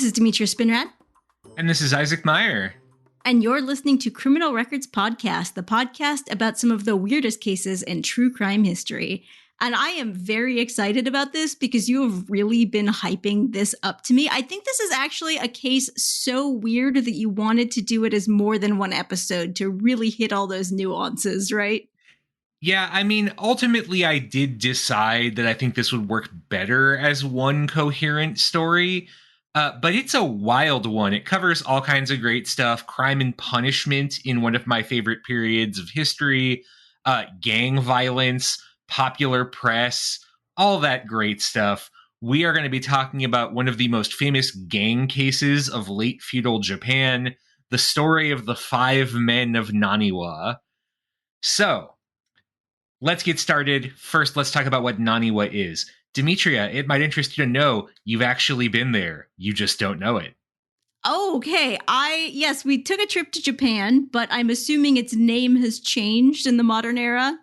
This is Demetria Spinrad. And this is Isaac Meyer. And you're listening to Criminal Records Podcast, the podcast about some of the weirdest cases in true crime history. And I am very excited about this because you have really been hyping this up to me. I think this is actually a case so weird that you wanted to do it as more than one episode to really hit all those nuances, right? Yeah, I mean, ultimately I did decide that I think this would work better as one coherent story. But it's a wild one. It covers all kinds of great stuff. Crime and punishment in one of my favorite periods of history. Gang violence, popular press, all that great stuff. We are going to be talking about one of the most famous gang cases of late feudal Japan, the story of the 5 men of Naniwa. So, let's get started. First, let's talk about what Naniwa is. Demetria, it might interest you to know you've actually been there. You just don't know it. Oh, okay. Yes, we took a trip to Japan, but I'm assuming its name has changed in the modern era.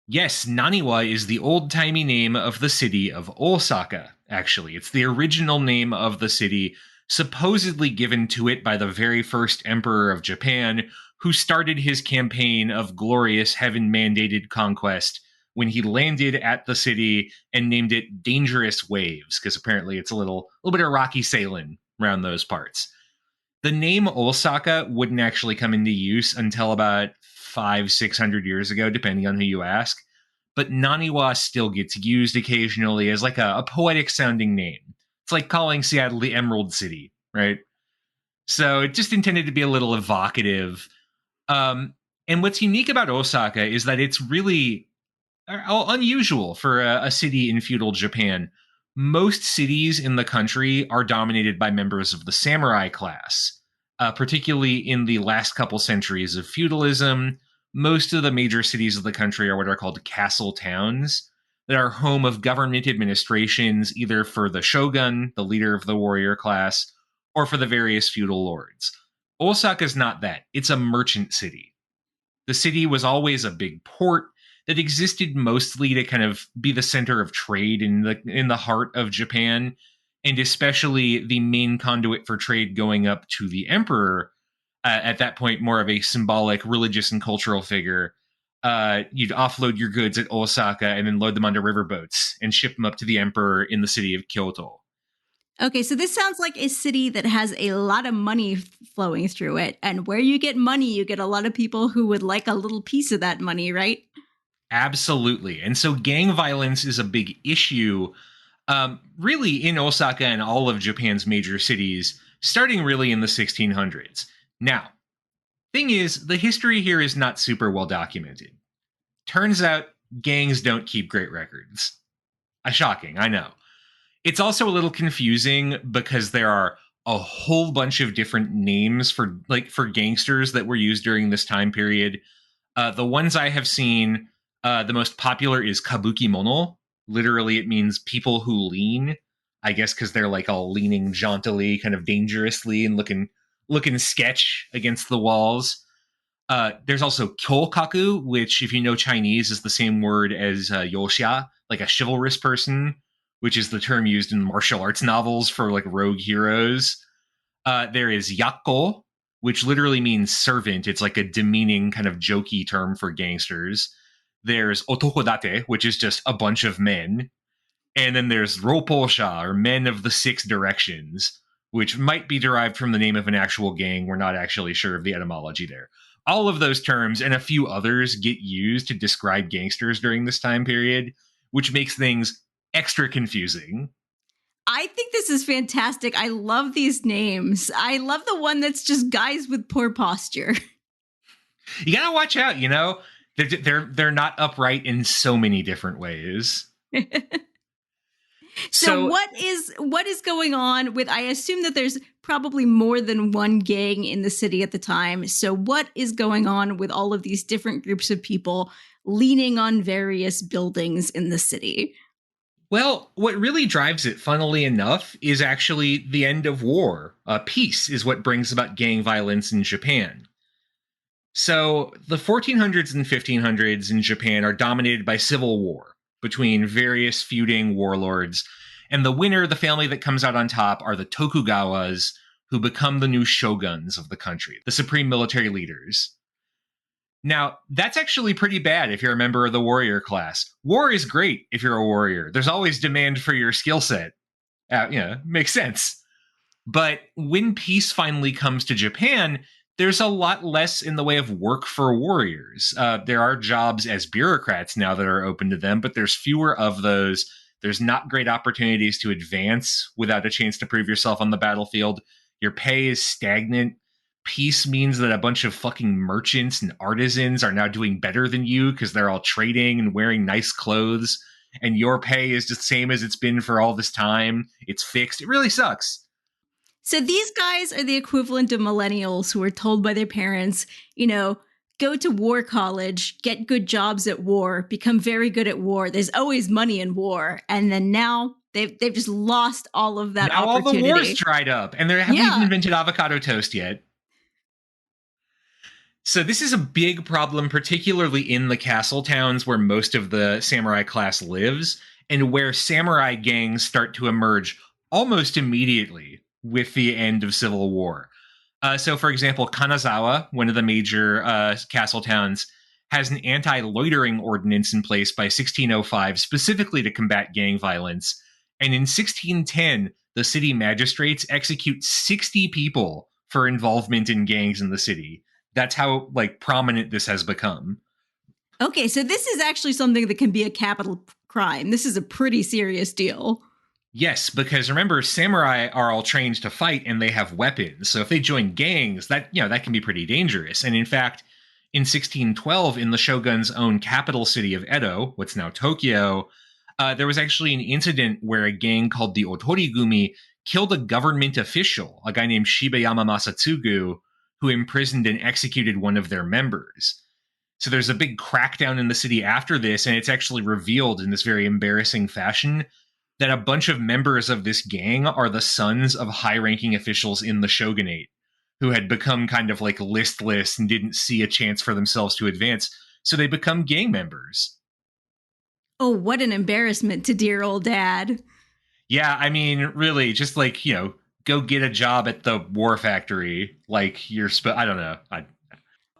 Yes, Naniwa is the old-timey name of the city of Osaka, actually. It's the original name of the city, supposedly given to it by the very first emperor of Japan, who started his campaign of glorious heaven-mandated conquest when he landed at the city and named it Dangerous Waves, because apparently it's a little bit of rocky sailing around those parts. The name Osaka wouldn't actually come into use until about 500-600 years ago, depending on who you ask. But Naniwa still gets used occasionally as like a poetic sounding name. It's like calling Seattle the Emerald City, right? So it just intended to be a little evocative. And what's unique about Osaka is that it's really unusual for a city in feudal Japan. Most cities in the country are dominated by members of the samurai class, particularly in the last couple centuries of feudalism. Most of the major cities of the country are what are called castle towns that are home of government administrations, either for the shogun, the leader of the warrior class, or for the various feudal lords. Osaka is not that. It's a merchant city. The city was always a big port that existed mostly to kind of be the center of trade in the heart of Japan, and especially the main conduit for trade going up to the emperor. At that point, more of a symbolic religious and cultural figure. You'd offload your goods at Osaka and then load them onto riverboats and ship them up to the emperor in the city of Kyoto. Okay, so this sounds like a city that has a lot of money flowing through it. And where you get money, you get a lot of people who would like a little piece of that money, right? Absolutely. And so gang violence is a big issue, really in Osaka and all of Japan's major cities, starting really in the 1600s. Now, thing is, the history here is not super well documented. Turns out gangs don't keep great records. Shocking, I know. It's also a little confusing because there are a whole bunch of different names for gangsters that were used during this time period. The ones I have seen, the most popular is kabuki mono. Literally, it means people who lean. I guess because they're like all leaning jauntily, kind of dangerously, and looking sketch against the walls. There's also kyokaku, which, if you know Chinese, is the same word as yoxia, like a chivalrous person, which is the term used in martial arts novels for like rogue heroes. There is yakko, which literally means servant. It's like a demeaning kind of jokey term for gangsters. There's otokodate, which is just a bunch of men. And then there's ropposha, or men of the 6 directions, which might be derived from the name of an actual gang. We're not actually sure of the etymology there. All of those terms and a few others get used to describe gangsters during this time period, which makes things extra confusing. I think this is fantastic. I love these names. I love the one that's just guys with poor posture. You gotta watch out, you know? They're not upright in so many different ways. So what is going on with, I assume that there's probably more than one gang in the city at the time. So what is going on with all of these different groups of people leaning on various buildings in the city? Well, what really drives it, funnily enough, is actually the end of war. Peace is what brings about gang violence in Japan. So the 1400s and 1500s in Japan are dominated by civil war between various feuding warlords. And the winner, the family that comes out on top, are the Tokugawas, who become the new shoguns of the country, the supreme military leaders. Now, that's actually pretty bad if you're a member of the warrior class. War is great if you're a warrior. There's always demand for your skill set. Makes sense. But when peace finally comes to Japan, there's a lot less in the way of work for warriors. There are jobs as bureaucrats now that are open to them, but there's fewer of those. There's not great opportunities to advance without a chance to prove yourself on the battlefield. Your pay is stagnant. Peace means that a bunch of fucking merchants and artisans are now doing better than you because they're all trading and wearing nice clothes, and your pay is just the same as it's been for all this time. It's fixed. It really sucks. So these guys are the equivalent of millennials who were told by their parents, go to war college, get good jobs at war, become very good at war. There's always money in war. And then now they've just lost all of that now opportunity. All the war's dried up, and they haven't even invented avocado toast yet. So this is a big problem, particularly in the castle towns where most of the samurai class lives, and where samurai gangs start to emerge almost immediately with the end of civil war. So, for example, Kanazawa, one of the major castle towns, has an anti-loitering ordinance in place by 1605 specifically to combat gang violence. And in 1610, the city magistrates execute 60 people for involvement in gangs in the city. That's how prominent this has become. Okay, so this is actually something that can be a capital crime. This is a pretty serious deal. Yes, because remember, samurai are all trained to fight and they have weapons. So if they join gangs, that can be pretty dangerous. And in fact, in 1612, in the shogun's own capital city of Edo, what's now Tokyo, there was actually an incident where a gang called the Otorigumi killed a government official, a guy named Shibayama Masatsugu, who imprisoned and executed one of their members. So there's a big crackdown in the city after this, and it's actually revealed in this very embarrassing fashion that a bunch of members of this gang are the sons of high-ranking officials in the shogunate who had become kind of listless and didn't see a chance for themselves to advance. So they become gang members. Oh, what an embarrassment to dear old dad. Yeah, I mean, really, just go get a job at the war factory. I don't know.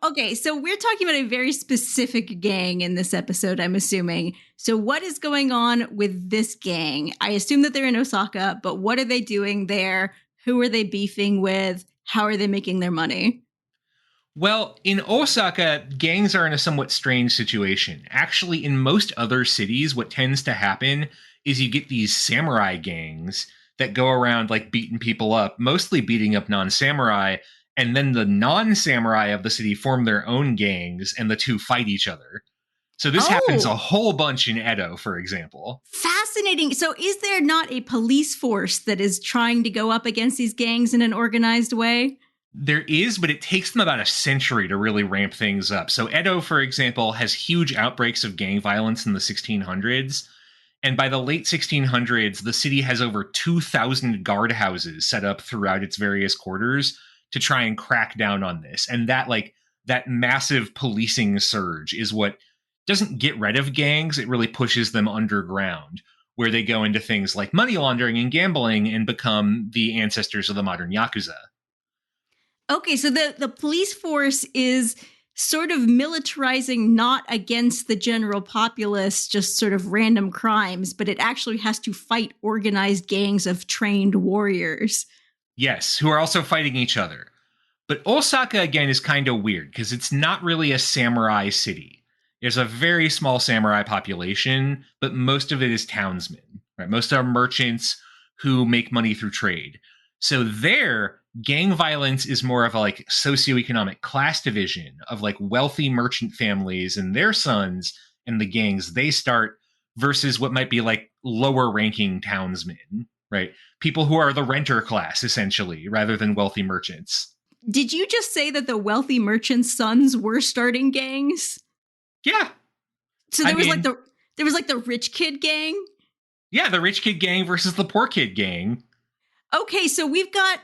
Okay, so we're talking about a very specific gang in this episode, I'm assuming. So what is going on with this gang? I assume that they're in Osaka, but what are they doing there? Who are they beefing with? How are they making their money? Well, in Osaka, gangs are in a somewhat strange situation. Actually, in most other cities, what tends to happen is you get these samurai gangs that go around beating people up, mostly beating up non-samurai, and then the non-samurai of the city form their own gangs, and the two fight each other. So this happens a whole bunch in Edo, for example. Fascinating. So is there not a police force that is trying to go up against these gangs in an organized way? There is, but it takes them about a century to really ramp things up. So Edo, for example, has huge outbreaks of gang violence in the 1600s. And by the late 1600s, the city has over 2,000 guardhouses set up throughout its various quarters to try and crack down on this. And that massive policing surge is what doesn't get rid of gangs. It really pushes them underground, where they go into things like money laundering and gambling and become the ancestors of the modern Yakuza. Okay, so the police force is sort of militarizing not against the general populace, just sort of random crimes, but it actually has to fight organized gangs of trained warriors. Yes, who are also fighting each other. But Osaka, again, is kind of weird because it's not really a samurai city. There's a very small samurai population, but most of it is townsmen, right? Most are merchants who make money through trade. So there, gang violence is more of a socioeconomic class division of wealthy merchant families and their sons and the gangs they start versus what might be lower ranking townsmen, right? People who are the renter class, essentially, rather than wealthy merchants. Did you just say that the wealthy merchants' sons were starting gangs? Yeah. So there was the rich kid gang? Yeah, the rich kid gang versus the poor kid gang. Okay, so we've got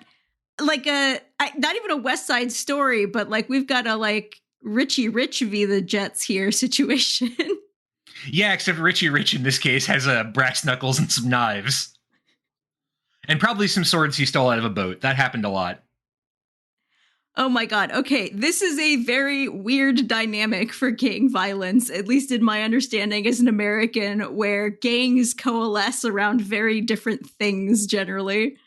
not even a West Side Story, but we've got a Richie Rich v. the Jets here situation. Yeah, except Richie Rich in this case has brass knuckles and some knives. And probably some swords he stole out of a boat. That happened a lot. Oh my God. Okay. This is a very weird dynamic for gang violence, at least in my understanding as an American, where gangs coalesce around very different things generally.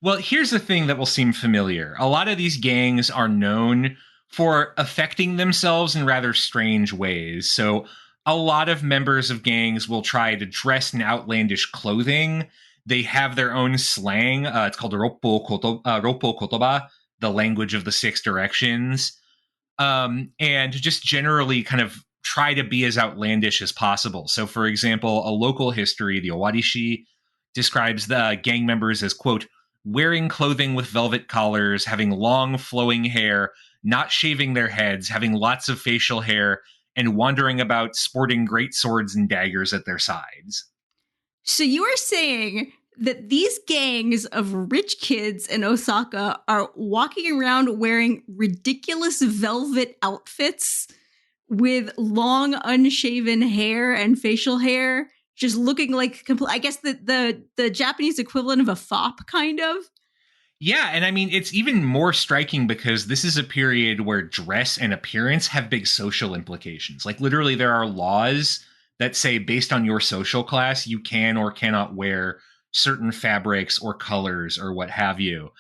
Well, here's the thing that will seem familiar. A lot of these gangs are known for affecting themselves in rather strange ways. So, a lot of members of gangs will try to dress in outlandish clothing. They have their own slang. It's called roppo kotoba, the language of the six directions. And just generally kind of try to be as outlandish as possible. So, for example, a local history, the Owarishi, describes the gang members as, quote, wearing clothing with velvet collars, having long flowing hair, not shaving their heads, having lots of facial hair, and wandering about sporting great swords and daggers at their sides. So you are saying that these gangs of rich kids in Osaka are walking around wearing ridiculous velvet outfits with long unshaven hair and facial hair, just looking like I guess the Japanese equivalent of a fop, kind of. Yeah, and I mean, it's even more striking because this is a period where dress and appearance have big social implications. Like, literally, there are laws that say, based on your social class, you can or cannot wear certain fabrics or colors or what have you.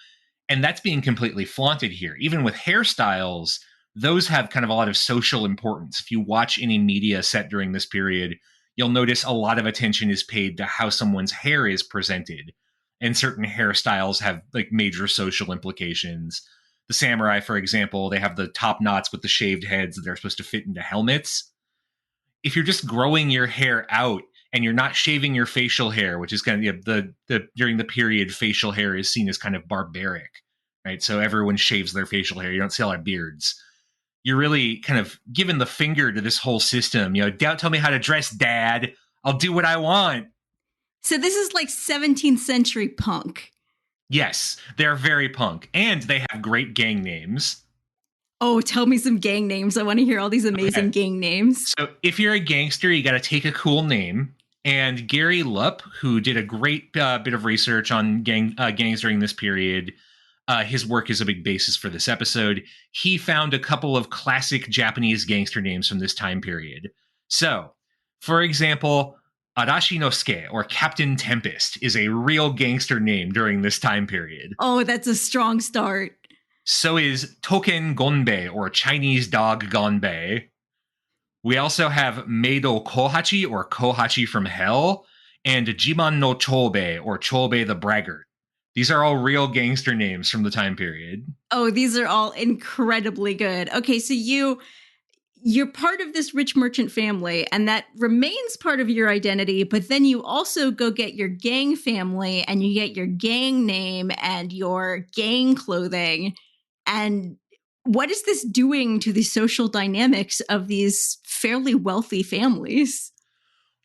And that's being completely flaunted here. Even with hairstyles, those have kind of a lot of social importance. If you watch any media set during this period, you'll notice a lot of attention is paid to how someone's hair is presented. And certain hairstyles have like major social implications. The samurai, for example, they have the top knots with the shaved heads that they're supposed to fit into helmets. If you're just growing your hair out and you're not shaving your facial hair, which is kind of, you know, the during the period, facial hair is seen as kind of barbaric, right? So everyone shaves their facial hair. You don't see a lot of beards. You're really kind of giving the finger to this whole system. You know, don't tell me how to dress, Dad. I'll do what I want. So this is like 17th century punk. Yes, they're very punk, and they have great gang names. Oh, tell me some gang names. I want to hear all these amazing Okay. gang names. So if you're a gangster, you got to take a cool name. And Gary Lupp, who did a great bit of research on gangs during this period, his work is a big basis for this episode. He found a couple of classic Japanese gangster names from this time period. So, for example, Arashi no Suke, or Captain Tempest, is a real gangster name during this time period. Oh, that's a strong start. So is Token Gonbei, or Chinese dog Gonbei. We also have Meido Kohachi, or Kohachi from Hell, and Jiman no Chobe, or Chobe the Braggart. These are all real gangster names from the time period. Oh, these are all incredibly good. Okay, so you're part of this rich merchant family, and that remains part of your identity, but then you also go get your gang family and you get your gang name and your gang clothing. And what is this doing to the social dynamics of these fairly wealthy families?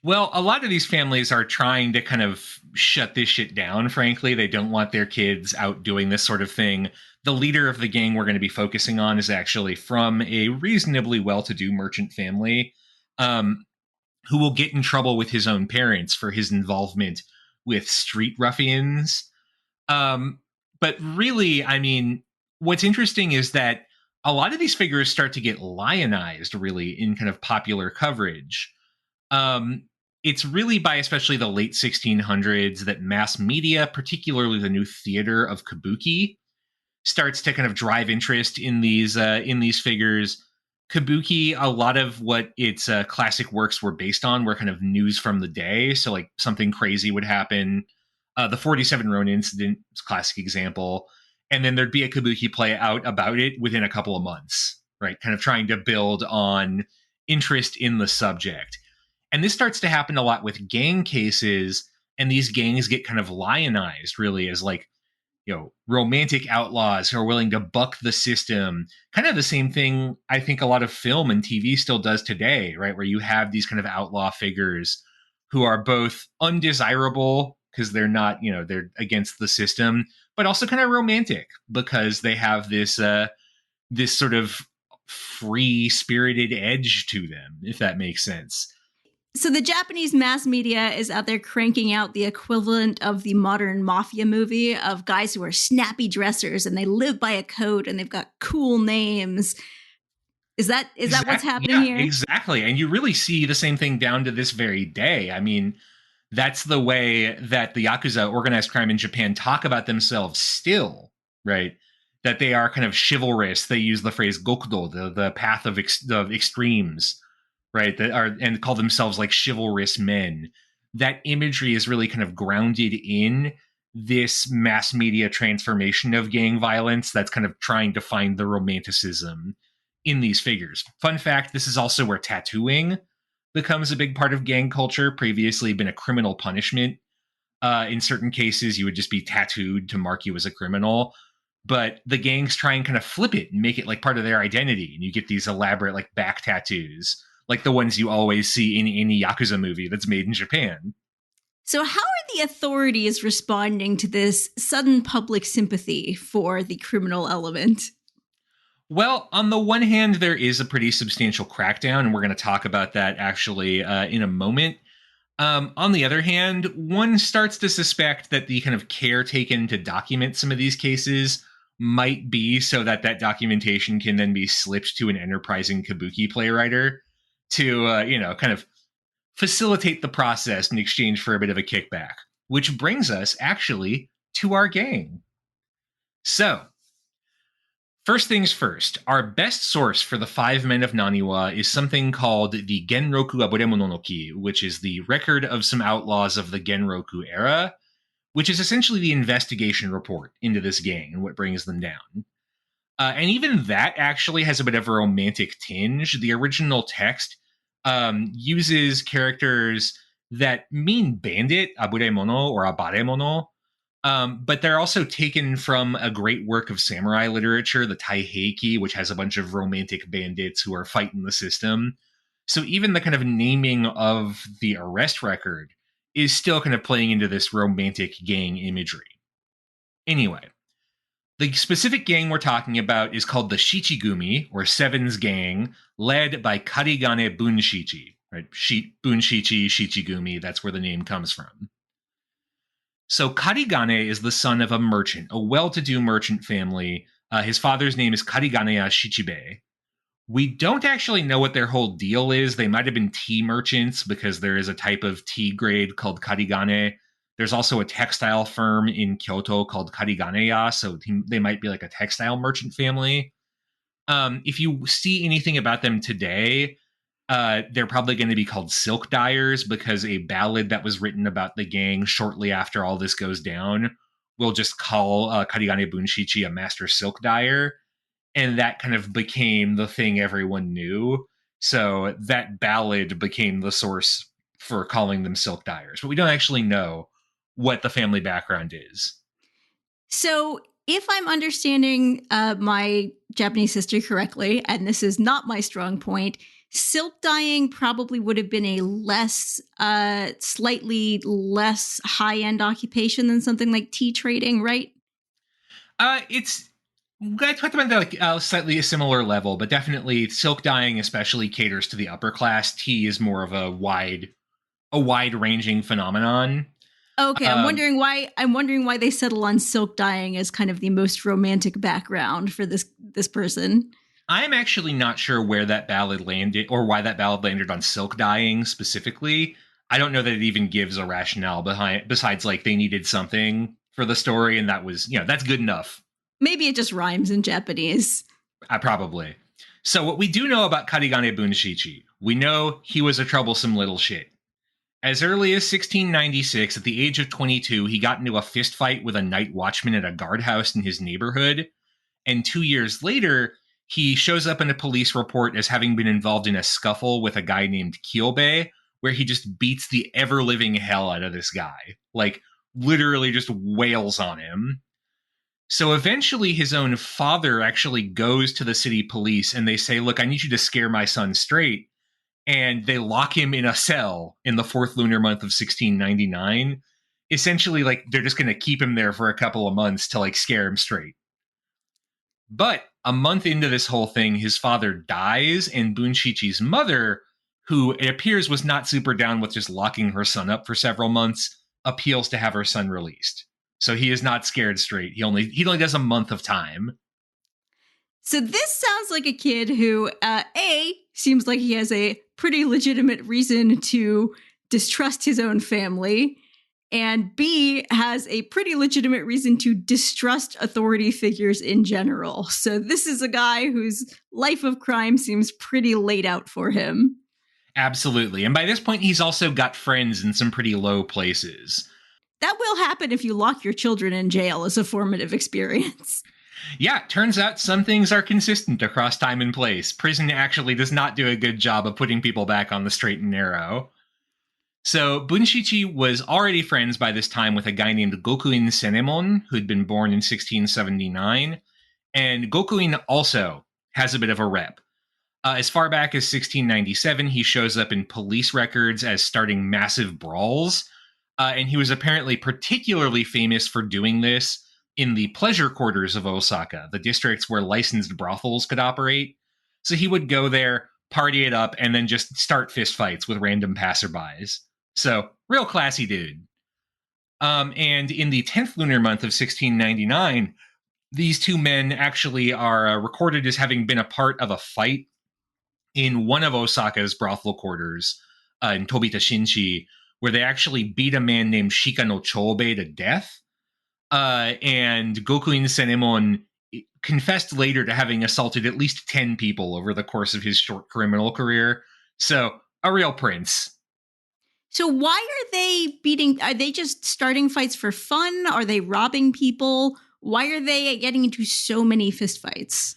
Well, a lot of these families are trying to kind of shut this shit down, frankly. They don't want their kids out doing this sort of thing. The leader of the gang we're going to be focusing on is actually from a reasonably well to do merchant family who will get in trouble with his own parents for his involvement with street ruffians. But really, I mean, what's interesting is that a lot of these figures start to get lionized, really, in kind of popular coverage. It's really by especially the late 1600s that mass media, particularly the new theater of kabuki, starts to kind of drive interest in these figures. Kabuki, a lot of what its classic works were based on were kind of news from the day. So like something crazy would happen. The 47 Ronin incident is a classic example. And then there'd be a kabuki play out about it within a couple of months, right? Kind of trying to build on interest in the subject. And this starts to happen a lot with gang cases, and these gangs get kind of lionized, really, as like, you know, romantic outlaws who are willing to buck the system. Kind of the same thing I think a lot of film and TV still does today, right? Where you have these kind of outlaw figures who are both undesirable because they're not, you know, they're against the system, but also kind of romantic because they have this sort of free spirited edge to them, if that makes sense. So the Japanese mass media is out there cranking out the equivalent of the modern mafia movie of guys who are snappy dressers and they live by a code and they've got cool names. Is that what's happening Yeah, here? exactly. And you really see the same thing down to this very day. I mean, that's the way that the Yakuza, organized crime in Japan, talk about themselves still, right? That they are kind of chivalrous. They use the phrase gokudo, the path of extremes, right? That are and call themselves like chivalrous men. That imagery is really kind of grounded in this mass media transformation of gang violence that's kind of trying to find the romanticism in these figures. Fun fact, this is also where tattooing becomes a big part of gang culture. Previously been a criminal punishment. In certain cases, you would just be tattooed to mark you as a criminal. But the gangs try and kind of flip it and make it like part of their identity. And you get these elaborate like back tattoos, like the ones you always see in any Yakuza movie that's made in Japan. So, how are the authorities responding to this sudden public sympathy for the criminal element? Well, on the one hand, there is a pretty substantial crackdown, and we're going to talk about that actually in a moment. On the other hand, one starts to suspect that the kind of care taken to document some of these cases might be so that that documentation can then be slipped to an enterprising kabuki playwright to, kind of facilitate the process in exchange for a bit of a kickback, which brings us actually to our gang. So, first things first, our best source for the five men of Naniwa is something called the Genroku Aburemono no Ki, which is the record of some outlaws of the Genroku era, which is essentially the investigation report into this gang and what brings them down. And even that actually has a bit of a romantic tinge. The original text uses characters that mean bandit, aburemono or abaremono, but they're also taken from a great work of samurai literature, the Taiheiki, which has a bunch of romantic bandits who are fighting the system. So even the kind of naming of the arrest record is still kind of playing into this romantic gang imagery. Anyway, the specific gang we're talking about is called the Shichigumi, or Seven's Gang, led by Karigane Bunshichi. Right? Bunshichi, Shichigumi, that's where the name comes from. So Karigane is the son of a merchant, a well-to-do merchant family. His father's name is Kariganeya Shichibe. We don't actually know what their whole deal is. They might have been tea merchants because there is a type of tea grade called Karigane. There's also a textile firm in Kyoto called Kariganeya, so they might be like a textile merchant family. If you see anything about them today, they're probably going to be called silk dyers because a ballad that was written about the gang shortly after all this goes down will just call Karigane Bunshichi a master silk dyer. And that kind of became the thing everyone knew. So that ballad became the source for calling them silk dyers. But we don't actually know what the family background is. So, if I'm understanding my Japanese history correctly, and this is not my strong point, silk dyeing probably would have been a slightly less high end occupation than something like tea trading, right? It's I talked about that like slightly a similar level, but definitely silk dyeing especially caters to the upper class. Tea is more of a wide ranging phenomenon. Okay, I'm wondering why they settle on silk dyeing as kind of the most romantic background for this person. I'm actually not sure where that ballad landed or why that ballad landed on silk dyeing specifically. I don't know that it even gives a rationale behind besides like they needed something for the story and that was, that's good enough. Maybe it just rhymes in Japanese. Probably. So what we do know about Karigane Bunshichi, we know he was a troublesome little shit. As early as 1696, at the age of 22, he got into a fistfight with a night watchman at a guardhouse in his neighborhood. And 2 years later, he shows up in a police report as having been involved in a scuffle with a guy named Kyobe, where he just beats the ever-living hell out of this guy. Like, literally just wails on him. So eventually his own father actually goes to the city police and they say, look, I need you to scare my son straight. And they lock him in a cell in the fourth lunar month of 1699. Essentially, like, they're just going to keep him there for a couple of months to, like, scare him straight. But a month into this whole thing, his father dies, and Bunshichi's mother, who it appears was not super down with just locking her son up for several months, appeals to have her son released. So he is not scared straight. He only does a month of time. So this sounds like a kid who, A, seems like he has a pretty legitimate reason to distrust his own family, and B, has a pretty legitimate reason to distrust authority figures in general. So this is a guy whose life of crime seems pretty laid out for him. Absolutely. And by this point, he's also got friends in some pretty low places. That will happen if you lock your children in jail as a formative experience. Yeah, turns out some things are consistent across time and place. Prison actually does not do a good job of putting people back on the straight and narrow. So Bunshichi was already friends by this time with a guy named Gokuin Senemon, who'd been born in 1679. And Gokuin also has a bit of a rep. As far back as 1697, he shows up in police records as starting massive brawls. And he was apparently particularly famous for doing this in the pleasure quarters of Osaka, the districts where licensed brothels could operate. So he would go there, party it up, and then just start fistfights with random passerbys. So, real classy dude. And in the 10th lunar month of 1699, these two men actually are recorded as having been a part of a fight in one of Osaka's brothel quarters in Tobita Shinchi, where they actually beat a man named Shikano Chobe to death. And Gokuin Senemon confessed later to having assaulted at least 10 people over the course of his short criminal career. So, a real prince. So why are they beating? Are they just starting fights for fun? Are they robbing people? Why are they getting into so many fistfights?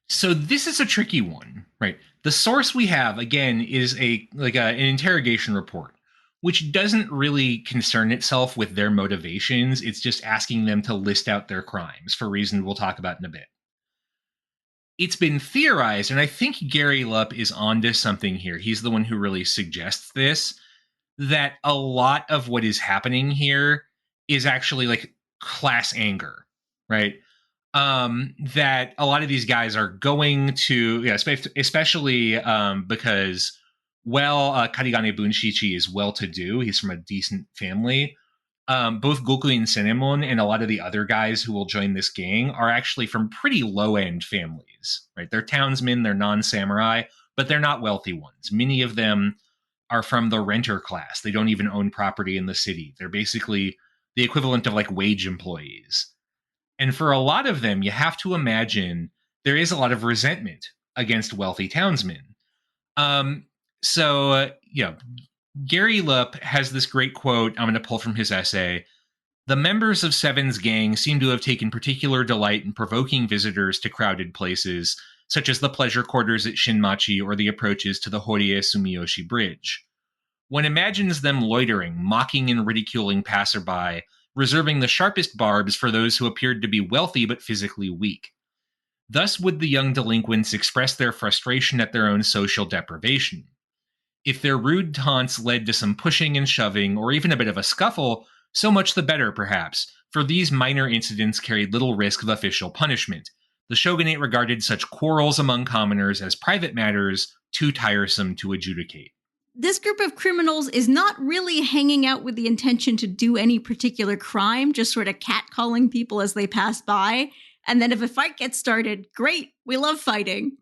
So this is a tricky one, right? The source we have, again, is an interrogation report, which doesn't really concern itself with their motivations. It's just asking them to list out their crimes for reasons we'll talk about in a bit. It's been theorized, and I think Gary Lupp is onto something here. He's the one who really suggests this, that a lot of what is happening here is actually like class anger, right? That a lot of these guys are going to, especially because, Karigane Bunshichi is well-to-do. He's from a decent family. Both Gokuin Senemon and a lot of the other guys who will join this gang are actually from pretty low-end families, right? They're townsmen, they're non-samurai, but they're not wealthy ones. Many of them are from the renter class. They don't even own property in the city. They're basically the equivalent of like wage employees. And for a lot of them, you have to imagine there is a lot of resentment against wealthy townsmen. Gary Lupp has this great quote I'm going to pull from his essay. The members of Seven's gang seem to have taken particular delight in provoking visitors to crowded places, such as the pleasure quarters at Shinmachi or the approaches to the Horie Sumiyoshi Bridge. One imagines them loitering, mocking and ridiculing passerby, reserving the sharpest barbs for those who appeared to be wealthy but physically weak. Thus would the young delinquents express their frustration at their own social deprivation. If their rude taunts led to some pushing and shoving, or even a bit of a scuffle, so much the better, perhaps, for these minor incidents carried little risk of official punishment. The shogunate regarded such quarrels among commoners as private matters too tiresome to adjudicate. This group of criminals is not really hanging out with the intention to do any particular crime, just sort of catcalling people as they pass by. And then if a fight gets started, great, we love fighting.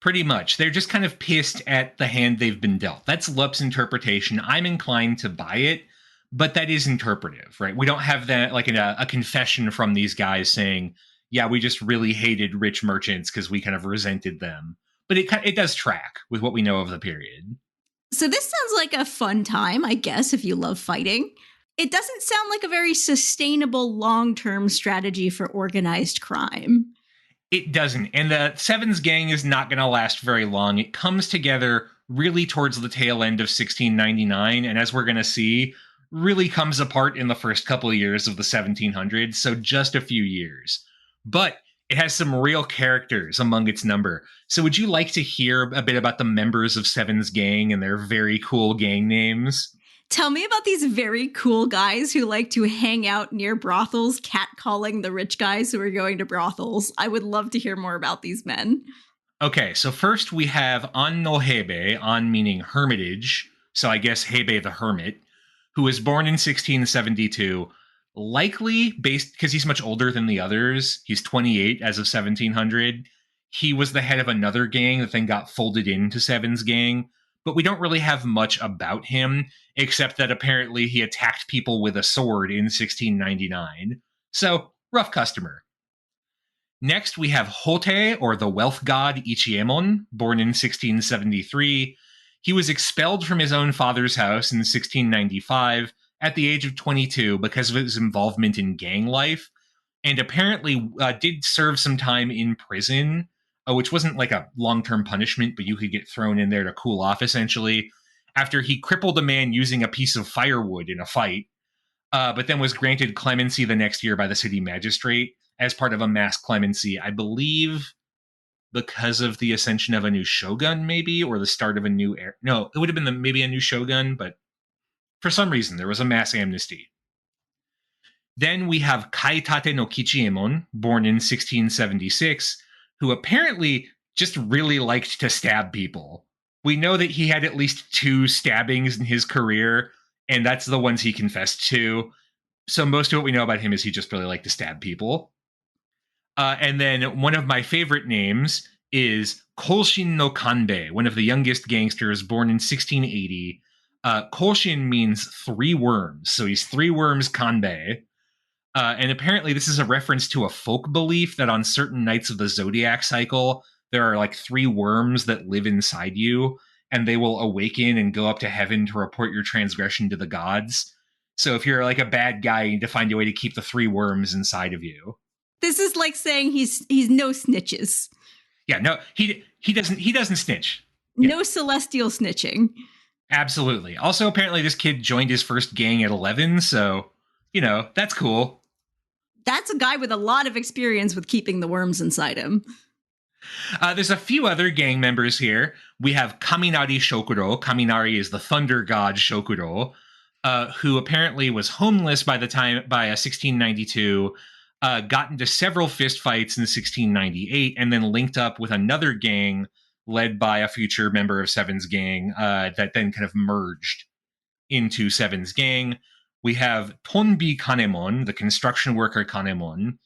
Pretty much. They're just kind of pissed at the hand they've been dealt. That's Lupp's interpretation. I'm inclined to buy it, but that is interpretive, right? We don't have that like a confession from these guys saying, yeah, we just really hated rich merchants because we kind of resented them. But it does track with what we know of the period. So this sounds like a fun time, I guess, if you love fighting. It doesn't sound like a very sustainable long-term strategy for organized crime. It doesn't. And the Seven's gang is not going to last very long. It comes together really towards the tail end of 1699. And as we're going to see, really comes apart in the first couple of years of the 1700s. So just a few years. But it has some real characters among its number. So would you like to hear a bit about the members of Seven's gang and their very cool gang names? Tell me about these very cool guys who like to hang out near brothels, catcalling the rich guys who are going to brothels. I would love to hear more about these men. Okay, so first we have An no Hebe, An meaning hermitage, so I guess Hebe the hermit, who was born in 1672, likely based because he's much older than the others. He's 28 as of 1700. He was the head of another gang that then got folded into Seven's gang, but we don't really have much about him except that apparently he attacked people with a sword in 1699. So, rough customer. Next, we have Hote, or the wealth god Ichiemon, born in 1673. He was expelled from his own father's house in 1695 at the age of 22 because of his involvement in gang life, and apparently did serve some time in prison, which wasn't like a long term punishment, but you could get thrown in there to cool off, essentially, after he crippled a man using a piece of firewood in a fight, but then was granted clemency the next year by the city magistrate as part of a mass clemency, I believe, because of the ascension of a new shogun, maybe, or the start of a new era. No, it would have been maybe a new shogun, but for some reason there was a mass amnesty. Then we have Kaitate no Kichiemon, born in 1676, who apparently just really liked to stab people. We know that he had at least 2 stabbings in his career, and that's the ones he confessed to. So most of what we know about him is he just really liked to stab people. And then one of my favorite names is Kolshin no Kanbei, one of the youngest gangsters, born in 1680. Kolshin means 3 worms, so he's 3 worms Kanbei. And apparently this is a reference to a folk belief that on certain nights of the zodiac cycle, there are like 3 worms that live inside you, and they will awaken and go up to heaven to report your transgression to the gods. So if you're like a bad guy, you need to find a way to keep the 3 worms inside of you. This is like saying he's no snitches. Yeah, no, he doesn't snitch. No celestial snitching. Absolutely. Also, apparently this kid joined his first gang at 11, so, that's cool. That's a guy with a lot of experience with keeping the worms inside him. There's a few other gang members here. We have Kaminari Shokuro. Kaminari is the thunder god Shokuro, who apparently was homeless by 1692, got into several fistfights in 1698, and then linked up with another gang led by a future member of Seven's gang that then kind of merged into Seven's gang. We have Tonbi Kanemon, the construction worker Kanemon,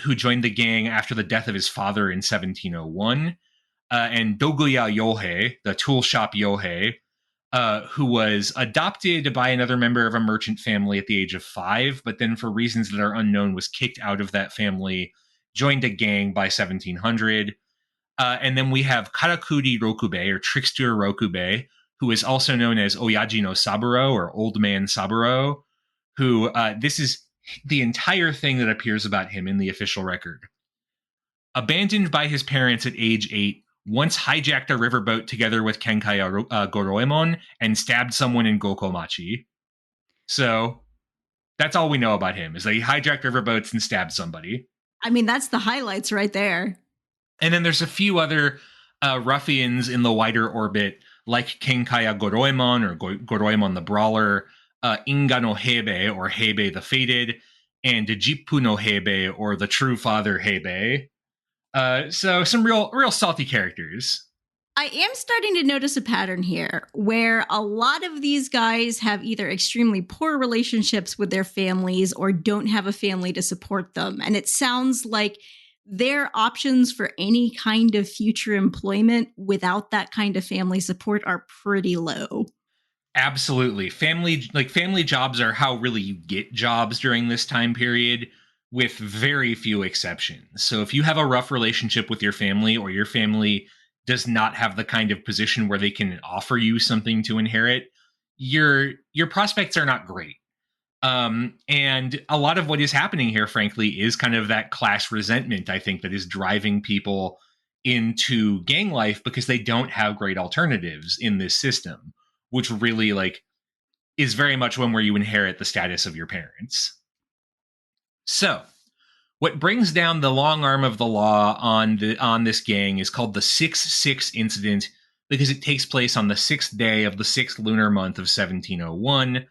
who joined the gang after the death of his father in 1701, and Doguya Yohei, the tool shop Yohei, who was adopted by another member of a merchant family at the age of 5, but then for reasons that are unknown was kicked out of that family, joined a gang by 1700. And then we have Karakuri Rokubei, or Trickster Rokubei, who is also known as Oyaji no Saburo, or Old Man Saburo, who this is the entire thing that appears about him in the official record. Abandoned by his parents at age 8, once hijacked a riverboat together with Kenkaya Goroemon and stabbed someone in Gokomachi. So that's all we know about him, is that he hijacked riverboats and stabbed somebody. I mean, that's the highlights right there. And then there's a few other ruffians in the wider orbit, like Kenkaya Goroemon, or Goroemon the Brawler, Inga no Hebe, or Hebe the Fated, and Jippu no Hebe, or the True Father Hebe. So some real salty characters. I am starting to notice a pattern here where a lot of these guys have either extremely poor relationships with their families or don't have a family to support them. And it sounds like their options for any kind of future employment without that kind of family support are pretty low. Absolutely. Family jobs are how really you get jobs during this time period, with very few exceptions. So if you have a rough relationship with your family, or your family does not have the kind of position where they can offer you something to inherit, your prospects are not great. And a lot of what is happening here, frankly, is kind of that class resentment, I think, that is driving people into gang life because they don't have great alternatives in this system, which really is very much one where you inherit the status of your parents. So, what brings down the long arm of the law on this gang is called the 6-6 incident, because it takes place on the 6th day of the 6th lunar month of 1701.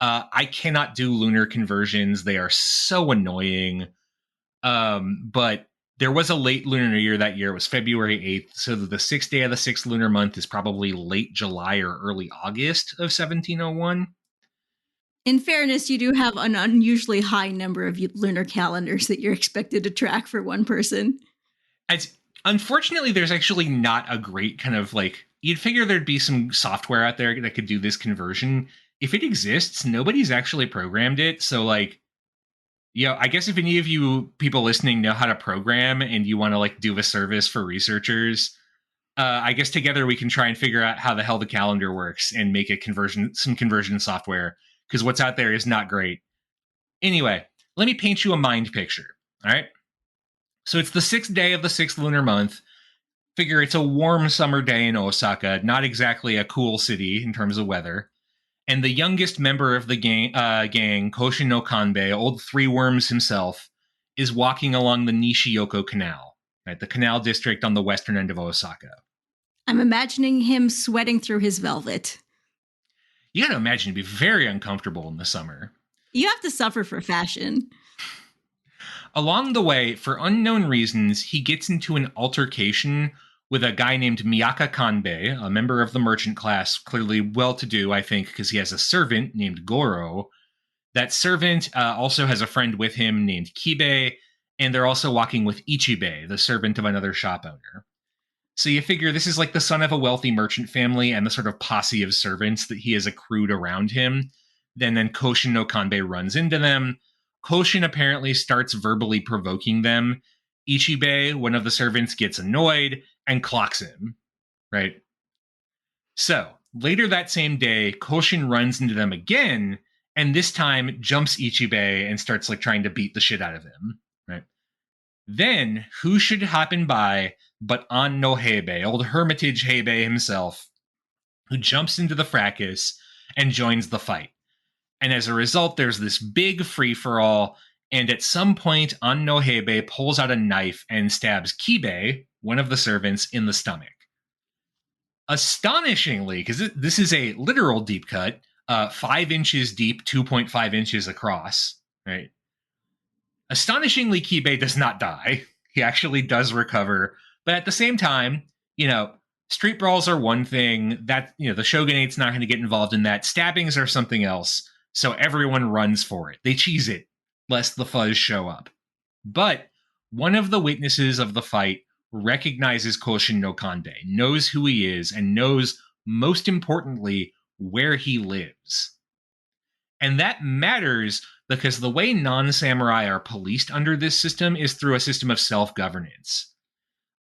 I cannot do lunar conversions; they are so annoying. But There was a late lunar year that year. It was February 8th. So the sixth day of the sixth lunar month is probably late July or early August of 1701. In fairness, you do have an unusually high number of lunar calendars that you're expected to track for one person. Unfortunately, there's actually not a great kind of like, you'd figure there'd be some software out there that could do this conversion. If it exists, nobody's actually programmed it. So, like, I guess if any of you people listening know how to program and you want to like do a service for researchers, I guess together we can try and figure out how the hell the calendar works and make some conversion software, because what's out there is not great. Anyway, let me paint you a mind picture. All right. So it's the sixth day of the sixth lunar month. Figure it's a warm summer day in Osaka, not exactly a cool city in terms of weather. And the youngest member of the gang, Koshin no Kanbei, old Three Worms himself, is walking along the Nishiyoko Canal, right, the canal district on the western end of Osaka. I'm imagining him sweating through his velvet. You gotta imagine it'd be very uncomfortable in the summer. You have to suffer for fashion. Along the way, for unknown reasons, he gets into an altercation with a guy named Miyaka Kanbei, a member of the merchant class, clearly well-to-do, I think, because he has a servant named Goro. That servant also has a friend with him named Kibe, and they're also walking with Ichibe, the servant of another shop owner. So you figure this is like the son of a wealthy merchant family and the sort of posse of servants that he has accrued around him. Then Koshin no Kanbei runs into them. Koshin apparently starts verbally provoking them. Ichibe, one of the servants, gets annoyed and clocks him, right? So, later that same day, Koshin runs into them again, and this time jumps Ichibe and starts like trying to beat the shit out of him, right? Then, who should happen by but Anno Heibe, old Hermitage Heibe himself, who jumps into the fracas and joins the fight. And as a result, there's this big free-for-all, and at some point, Anno Heibe pulls out a knife and stabs Kibe, one of the servants, in the stomach. Astonishingly, because this is a literal deep cut, 5 inches deep, 2.5 inches across, right? Astonishingly, Kibe does not die. He actually does recover. But at the same time, street brawls are one thing. That, the shogunate's not going to get involved in that. Stabbings are something else. So everyone runs for it. They cheese it, lest the fuzz show up. But one of the witnesses of the fight recognizes Koshin no Kanbei, knows who he is, and knows, most importantly, where he lives. And that matters because the way non-samurai are policed under this system is through a system of self-governance.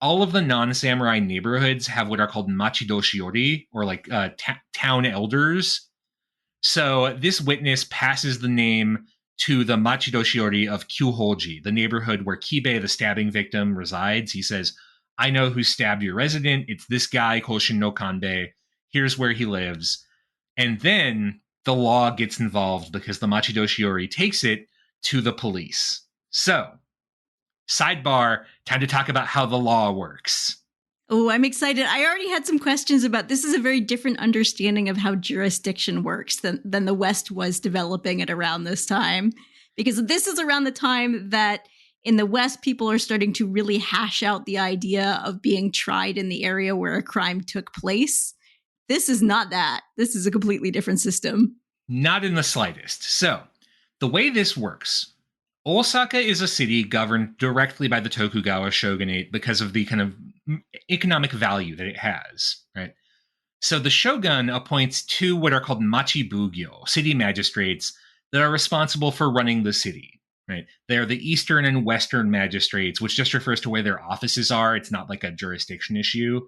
All of the non-samurai neighborhoods have what are called machidoshiori, or like town elders. So this witness passes the name to the machidoshiori of Kyuhoji, the neighborhood where Kibe, the stabbing victim, resides. He says, I know who stabbed your resident. It's this guy, Koshin no Kanbei. Here's where he lives. And then the law gets involved because the machidoshiori takes it to the police. So, sidebar, time to talk about how the law works. Oh, I'm excited. I already had some questions about this. Is a very different understanding of how jurisdiction works than the West was developing at around this time. Because this is around the time that in the West, people are starting to really hash out the idea of being tried in the area where a crime took place. This is not that. This is a completely different system. Not in the slightest. So, the way this works, Osaka is a city governed directly by the Tokugawa shogunate because of the kind of economic value that it has, right? So the shogun appoints 2 what are called machibugyo, city magistrates, that are responsible for running the city, right? They're the eastern and western magistrates, which just refers to where their offices are. It's not like a jurisdiction issue.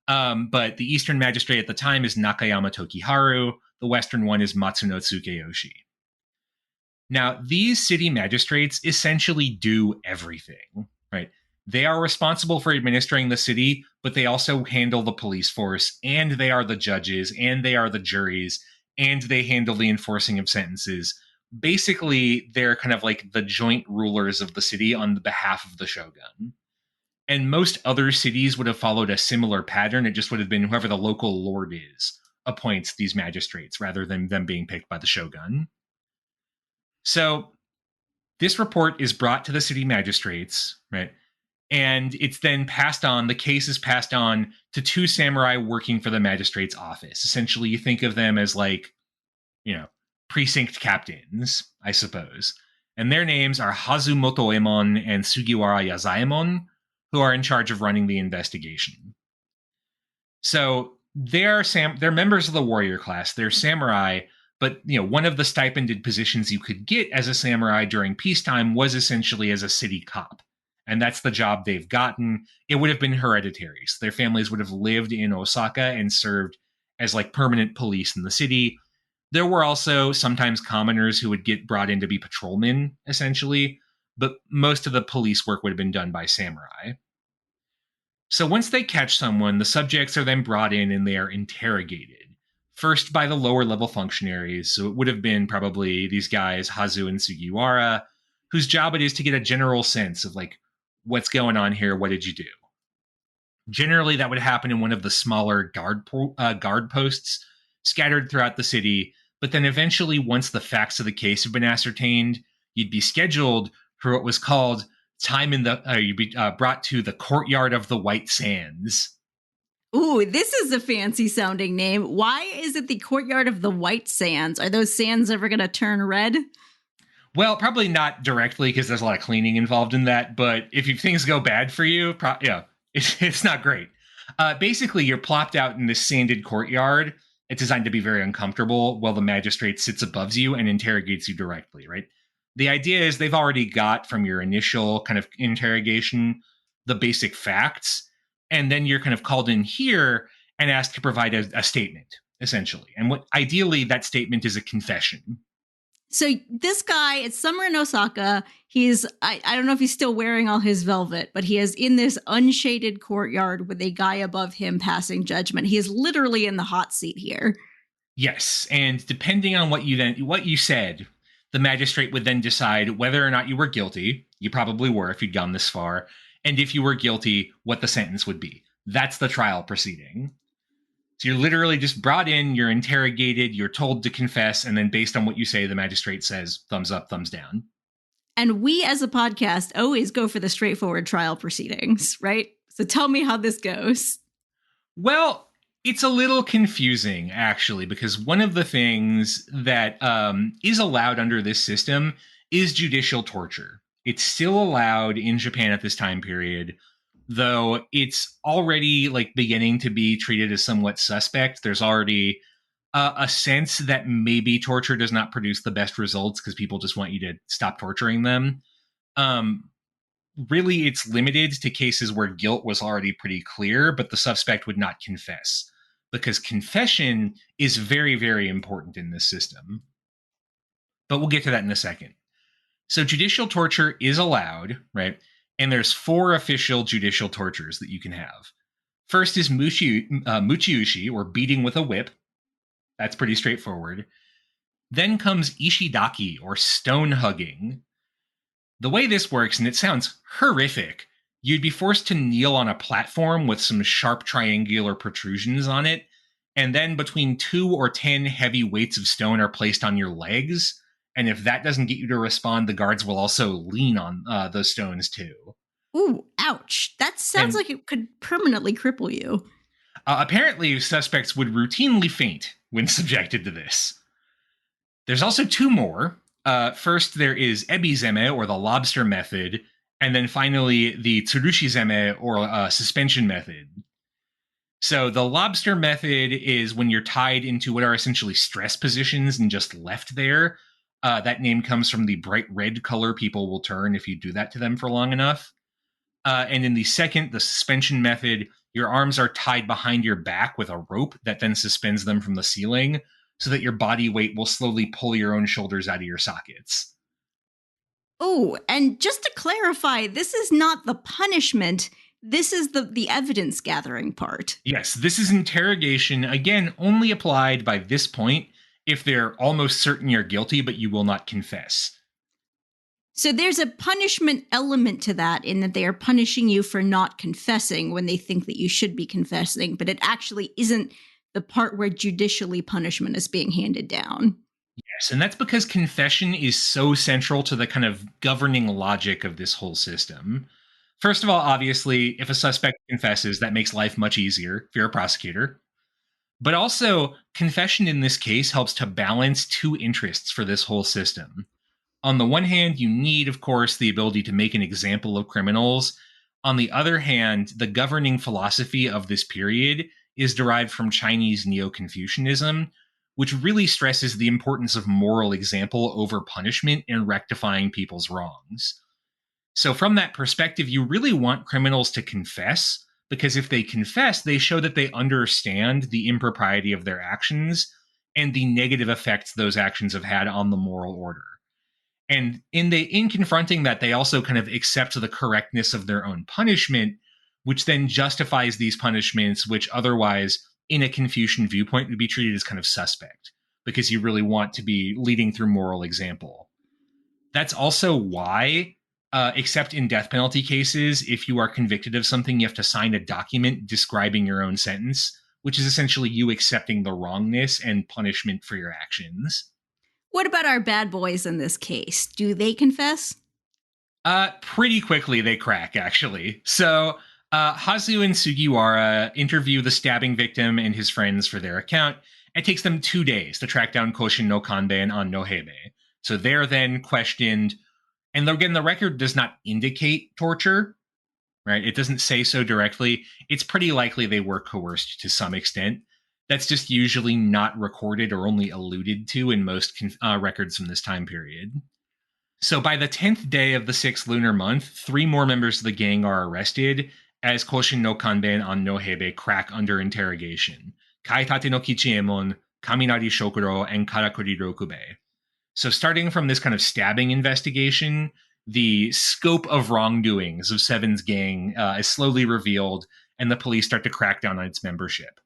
But the eastern magistrate at the time is Nakayama Tokiharu. The western one is Matsuno Tsukeyoshi. Now, these city magistrates essentially do everything, right? They are responsible for administering the city, but they also handle the police force, and they are the judges, and they are the juries, and they handle the enforcing of sentences. Basically, they're kind of like the joint rulers of the city on the behalf of the shogun. And most other cities would have followed a similar pattern. It just would have been whoever the local lord is appoints these magistrates rather than them being picked by the shogun. So this report is brought to the city magistrates, right? And it's then passed on, the case is passed on to two samurai working for the magistrate's office. Essentially, you think of them as like, you know, precinct captains, I suppose. And their names are Hazumoto Emon and Sugiwara Yazaemon, who are in charge of running the investigation. So they're members of the warrior class. They're samurai, but one of the stipended positions you could get as a samurai during peacetime was essentially as a city cop. And that's the job they've gotten. It would have been hereditary. So their families would have lived in Osaka and served as like permanent police in the city. There were also sometimes commoners who would get brought in to be patrolmen, essentially, but most of the police work would have been done by samurai. So once they catch someone, the subjects are then brought in and they are interrogated. First by the lower level functionaries, so it would have been probably these guys, Hazu and Sugiwara, whose job it is to get a general sense of like, what's going on here, what did you do? Generally, that would happen in one of the smaller guard posts scattered throughout the city. But then eventually, once the facts of the case have been ascertained, you'd be scheduled for what was called time in the you'd be brought to the courtyard of the White Sands. Ooh, this is a fancy sounding name. Why is it the courtyard of the White Sands? Are those sands ever going to turn red? Well, probably not directly because there's a lot of cleaning involved in that. But if things go bad for you, it's not great. Basically, you're plopped out in this sanded courtyard. It's designed to be very uncomfortable while the magistrate sits above you and interrogates you directly, right? The idea is they've already got from your initial kind of interrogation the basic facts, and then you're kind of called in here and asked to provide a statement, essentially. And what ideally that statement is a confession. So this guy, it's summer in Osaka. He's, I don't know if he's still wearing all his velvet, but he is in this unshaded courtyard with a guy above him passing judgment. He is literally in the hot seat here. Yes, and depending on what you said, the magistrate would then decide whether or not you were guilty. You probably were if you'd gone this far. And if you were guilty, what the sentence would be. That's the trial proceeding. So you're literally just brought in, you're interrogated, you're told to confess, and then based on what you say, the magistrate says thumbs up, thumbs down. And we as a podcast always go for the straightforward trial proceedings, right? So tell me how this goes. Well, it's a little confusing, actually, because one of the things that is allowed under this system is judicial torture. It's still allowed in Japan at this time period, though it's already like beginning to be treated as somewhat suspect. There's already a sense that maybe torture does not produce the best results because people just want you to stop torturing them. Really, it's limited to cases where guilt was already pretty clear, but the suspect would not confess, because confession is very, very important in this system. But we'll get to that in a second. So judicial torture is allowed, right? And there's 4 official judicial tortures that you can have. First is muchiushi, or beating with a whip. That's pretty straightforward. Then comes ishidaki, or stone hugging. The way this works, and it sounds horrific, you'd be forced to kneel on a platform with some sharp triangular protrusions on it, and then between 2 or 10 heavy weights of stone are placed on your legs. And if that doesn't get you to respond, the guards will also lean on those stones too. Ooh, ouch. That sounds like it could permanently cripple you. Apparently, suspects would routinely faint when subjected to this. There's also 2 more. First, there is ebizeme, or the lobster method, and then finally the tsurushizeme, or suspension method. So the lobster method is when you're tied into what are essentially stress positions and just left there. That name comes from the bright red color people will turn if you do that to them for long enough. And in the second, the suspension method, your arms are tied behind your back with a rope that then suspends them from the ceiling so that your body weight will slowly pull your own shoulders out of your sockets. Oh, and just to clarify, this is not the punishment. This is the evidence gathering part. Yes, this is interrogation, again, only applied by this point if they're almost certain you're guilty, but you will not confess. So there's a punishment element to that, in that they are punishing you for not confessing when they think that you should be confessing, but it actually isn't the part where judicially punishment is being handed down. Yes, and that's because confession is so central to the kind of governing logic of this whole system. First of all, obviously, if a suspect confesses, that makes life much easier if you're a prosecutor. But also, confession in this case helps to balance two interests for this whole system. On the one hand, you need, of course, the ability to make an example of criminals. On the other hand, the governing philosophy of this period is derived from Chinese Neo Confucianism, which really stresses the importance of moral example over punishment in rectifying people's wrongs. So, from that perspective, you really want criminals to confess, because if they confess, they show that they understand the impropriety of their actions and the negative effects those actions have had on the moral order. And in confronting that, they also kind of accept the correctness of their own punishment, which then justifies these punishments, which otherwise, in a Confucian viewpoint, would be treated as kind of suspect, because you really want to be leading through moral example. That's also why, except in death penalty cases, if you are convicted of something, you have to sign a document describing your own sentence, which is essentially you accepting the wrongness and punishment for your actions. What about our bad boys in this case? Do they confess? Pretty quickly they crack, actually. So, Hazu and Sugiwara interview the stabbing victim and his friends for their account. It takes them 2 days to track down Koshin no Kanben on Nohebe. So they're then questioned, and again, the record does not indicate torture, right? It doesn't say so directly. It's pretty likely they were coerced to some extent. That's just usually not recorded or only alluded to in most records from this time period. So by the 10th day of the 6th lunar month, 3 more members of the gang are arrested as Koshin no Kanben on Nohebe crack under interrogation. Kaitate no Kichiemon, Kaminari Shokuro, and Karakuri Rokube. So starting from this kind of stabbing investigation, the scope of wrongdoings of Seven's gang is slowly revealed, and the police start to crack down on its membership.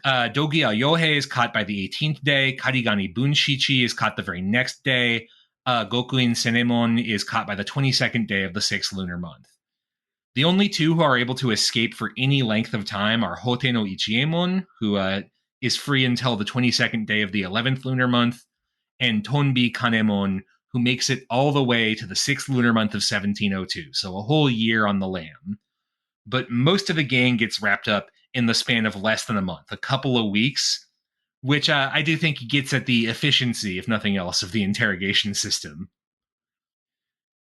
Dogia Yohei is caught by the 18th day. Karigani Bunshichi is caught the very next day. Gokuin Senemon is caught by the 22nd day of the 6th lunar month. The only two who are able to escape for any length of time are Hote no Ichiemon, who is free until the 22nd day of the 11th lunar month, and Tonbi Kanemon, who makes it all the way to the 6th lunar month of 1702, so a whole year on the lam. But most of the gang gets wrapped up in the span of less than a month, a couple of weeks, which I do think gets at the efficiency, if nothing else, of the interrogation system.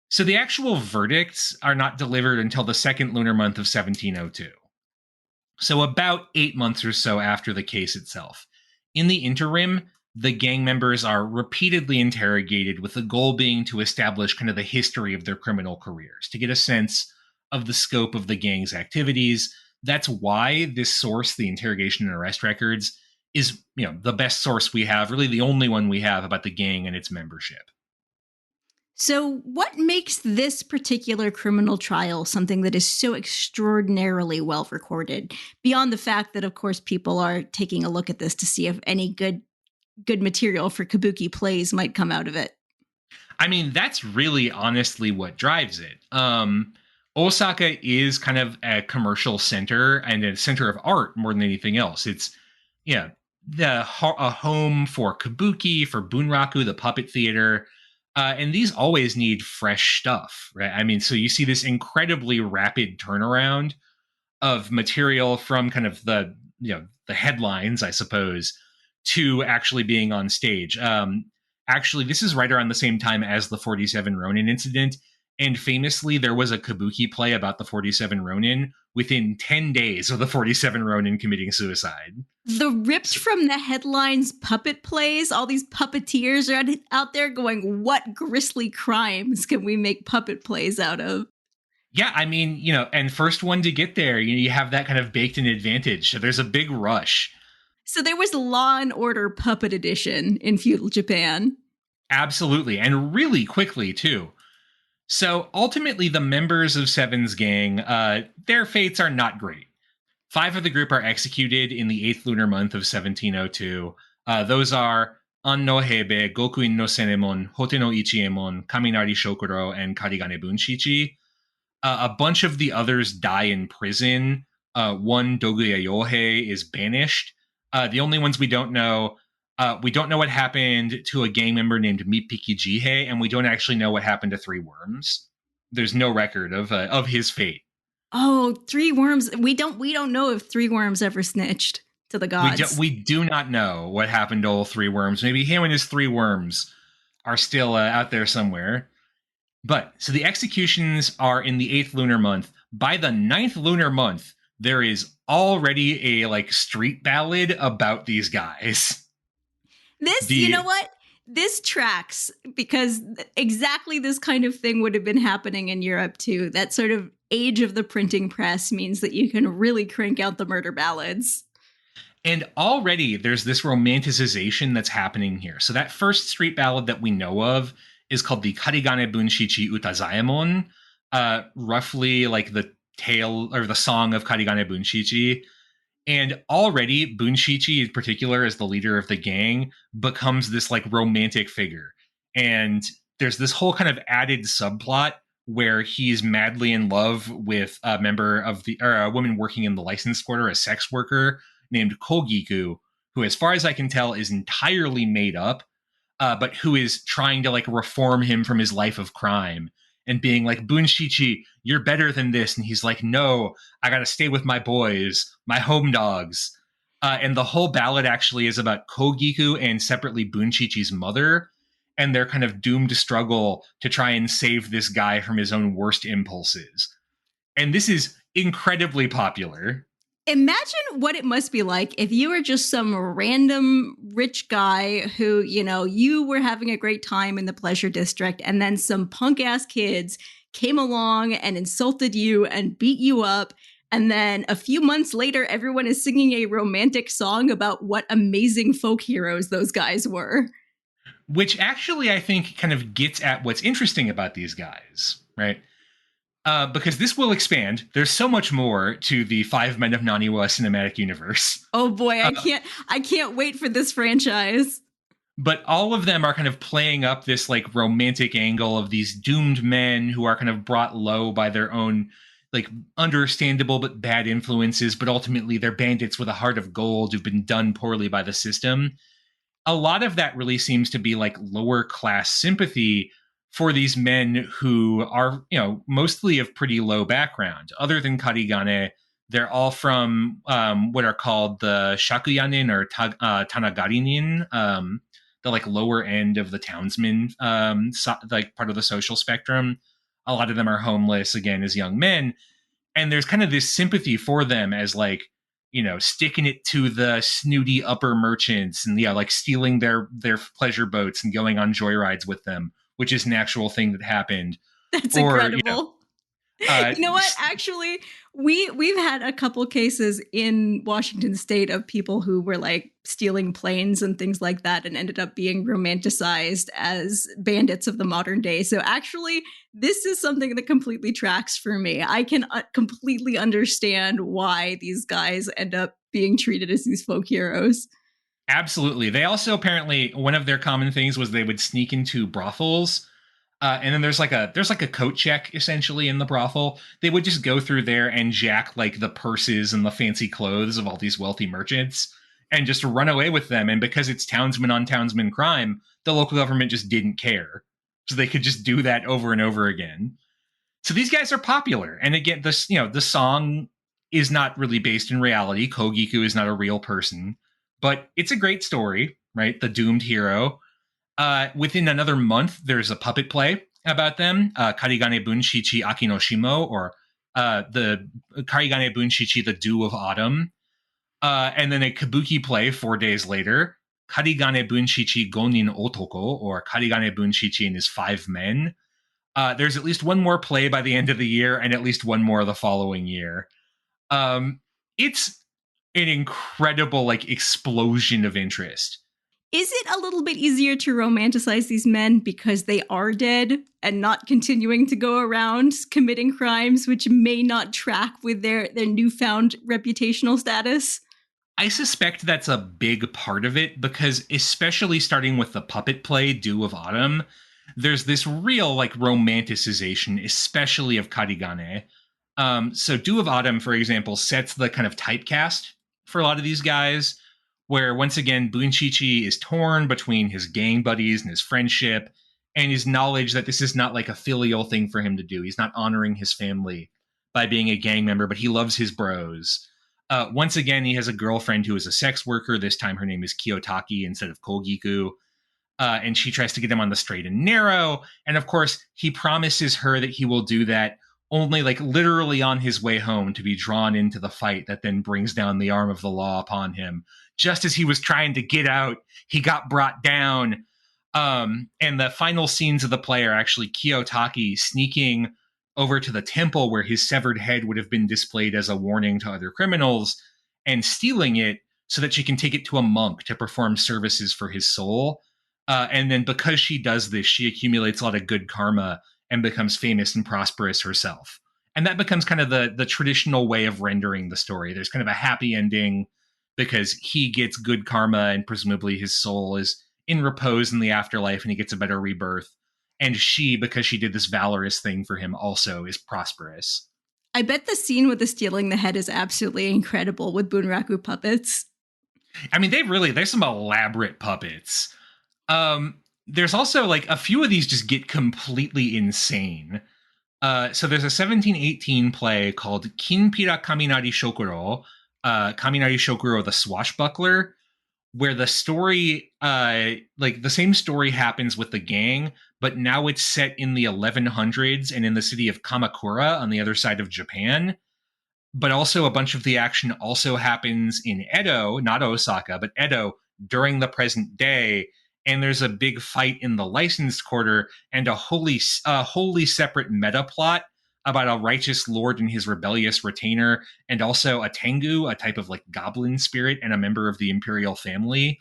So the actual verdicts are not delivered until the 2nd lunar month of 1702. So about 8 months or so after the case itself. In the interim, the gang members are repeatedly interrogated, with the goal being to establish kind of the history of their criminal careers, to get a sense of the scope of the gang's activities. That's why this source, the interrogation and arrest records, is, the best source we have, really the only one we have about the gang and its membership. So, what makes this particular criminal trial something that is so extraordinarily well recorded? Beyond the fact that, of course, people are taking a look at this to see if any good material for kabuki plays might come out of it. I mean, that's really honestly what drives it. Osaka is kind of a commercial center and a center of art more than anything else. It's, a home for kabuki, for bunraku, the puppet theater. And these always need fresh stuff, right? I mean, so you see this incredibly rapid turnaround of material from kind of the headlines, I suppose, to actually being on stage. Actually, this is right around the same time as the 47 Ronin incident. And famously, there was a kabuki play about the 47 Ronin within 10 days of the 47 Ronin committing suicide. The ripped from the headlines puppet plays, all these puppeteers are out there going, what grisly crimes can we make puppet plays out of? Yeah, I mean, and first one to get there, you have that kind of baked in advantage. So there's a big rush. So there was Law and Order Puppet Edition in feudal Japan. Absolutely, and really quickly, too. So ultimately, the members of Seven's gang, their fates are not great. 5 of the group are executed in the 8th lunar month of 1702. Those are An no Hebe, Gokuin no Senemon, Hote no Ichiemon, Kaminari Shokuro, and Karigane Bunshichi. A bunch of the others die in prison. One, Doguya Yohei, is banished. The only ones we don't know what happened to a gang member named Mipiki Jihei, and we don't actually know what happened to 3 worms. there's no record of his fate. Oh, three worms. We don't know if three worms ever snitched to the gods. We do not know what happened to all three worms. Maybe him and his three worms are still out there somewhere. But so the executions are in the 8th lunar month. By the 9th lunar month, there is already a like street ballad about these guys. This, you know The what? This tracks because exactly this kind of thing would have been happening in Europe too. That sort of age of the printing press means that you can really crank out the murder ballads. And already there's this romanticization that's happening here. So that first street ballad that we know of is called the Karigane Bunshichi Utazaemon, roughly like the tale or the song of Karigane Bunshichi. And already Bunshichi in particular as the leader of the gang becomes this like romantic figure. And there's this whole kind of added subplot where he's madly in love with a member of the or a woman working in the license quarter, a sex worker named Kogiku, who, as far as I can tell, is entirely made up, but who is trying to like reform him from his life of crime and being like, Bunshichi, you're better than this. And he's like, no, I got to stay with my boys, my home dogs. And the whole ballad actually is about Kogiku and separately Bunshichi's mother and their kind of doomed struggle to try and save this guy from his own worst impulses. And this is incredibly popular. Imagine what it must be like if you were just some random rich guy who, you were having a great time in the pleasure district, and then some punk ass kids came along and insulted you and beat you up. And then a few months later, everyone is singing a romantic song about what amazing folk heroes those guys were. Which actually, I think, kind of gets at what's interesting about these guys, right? Because this will expand. There's so much more to the Five Men of Naniwa cinematic universe. Oh boy, I can't wait for this franchise. But all of them are kind of playing up this like romantic angle of these doomed men who are kind of brought low by their own like understandable but bad influences, but ultimately they're bandits with a heart of gold who've been done poorly by the system. A lot of that really seems to be like lower class sympathy for these men who are, mostly of pretty low background. Other than Karigane, they're all from what are called the Shakuyanin or Tanagarinin, the like lower end of the townsmen, like part of the social spectrum. A lot of them are homeless, again, as young men. And there's kind of this sympathy for them as like, sticking it to the snooty upper merchants and like stealing their pleasure boats and going on joyrides with them, which is an actual thing that happened. That's incredible. You know what? Actually, we've had a couple cases in Washington State of people who were like stealing planes and things like that and ended up being romanticized as bandits of the modern day. So actually, this is something that completely tracks for me. I can completely understand why these guys end up being treated as these folk heroes. Absolutely. They also apparently, one of their common things was they would sneak into brothels. And then there's like a coat check essentially in the brothel. They would just go through there and jack like the purses and the fancy clothes of all these wealthy merchants and just run away with them. And because it's townsman on townsman crime, the local government just didn't care. So they could just do that over and over again. So these guys are popular. And again, the song is not really based in reality. Kogiku is not a real person, but it's a great story, right? The doomed hero. Within another month, there's a puppet play about them, Karigane Bunshichi Akinoshimo, or the Karigane Bunshichi, the Dew of Autumn. And then a kabuki play 4 days later, Karigane Bunshichi Gonin Otoko, or Karigane Bunshichi and his Five Men. There's at least one more play by the end of the year, and at least one more the following year. It's an incredible like explosion of interest. Is it a little bit easier to romanticize these men because they are dead and not continuing to go around committing crimes which may not track with their newfound reputational status? I suspect that's a big part of it because especially starting with the puppet play Dew of Autumn, there's this real like romanticization, especially of Karigane. So Dew of Autumn, for example, sets the kind of typecast for a lot of these guys, where once again Bunshichi is torn between his gang buddies and his friendship, and his knowledge that this is not like a filial thing for him to do. He's not honoring his family by being a gang member, but he loves his bros. Once again, he has a girlfriend who is a sex worker. This time her name is Kiyotaki instead of Kogiku. And she tries to get him on the straight and narrow. And of course, he promises her that he will do that only like literally on his way home to be drawn into the fight that then brings down the arm of the law upon him. Just as he was trying to get out, he got brought down. And the final scenes of the play are actually Kiyotaki sneaking over to the temple where his severed head would have been displayed as a warning to other criminals and stealing it so that she can take it to a monk to perform services for his soul. And then because she does this, she accumulates a lot of good karma and becomes famous and prosperous herself. And that becomes kind of the traditional way of rendering the story. There's kind of a happy ending because he gets good karma and presumably his soul is in repose in the afterlife and he gets a better rebirth. And she, because she did this valorous thing for him, also is prosperous. I bet the scene with the stealing the head is absolutely incredible with Bunraku puppets. I mean, there's some elaborate puppets. There's also like a few of these just get completely insane. So there's a 1718 play called Kinpira Kaminari Shokuro, Kaminari Shokuro the Swashbuckler, where the story, like the same story happens with the gang, but now it's set in the 1100s and in the city of Kamakura on the other side of Japan. But also a bunch of the action also happens in Edo, not Osaka, but Edo during the present day. And there's a big fight in the licensed quarter and a wholly separate meta plot about a righteous lord and his rebellious retainer, and also a tengu, a type of like goblin spirit and a member of the imperial family.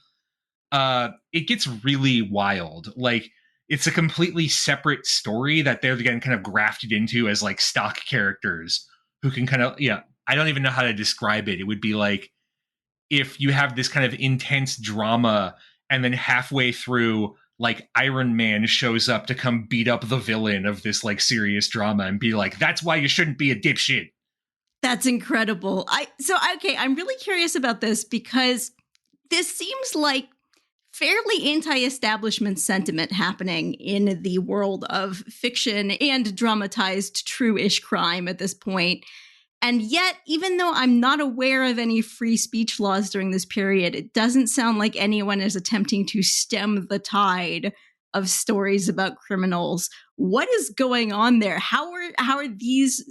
It gets really wild. Like, it's a completely separate story that they're again kind of grafted into as like stock characters who can kind of, yeah, I don't even know how to describe it. It would be like if you have this kind of intense drama and then halfway through, like Iron Man shows up to come beat up the villain of this like serious drama and be like, that's why you shouldn't be a dipshit. That's incredible. I'm really curious about this because this seems like fairly anti-establishment sentiment happening in the world of fiction and dramatized true-ish crime at this point. And yet, even though I'm not aware of any free speech laws during this period, it doesn't sound like anyone is attempting to stem the tide of stories about criminals. What is going on there? How are these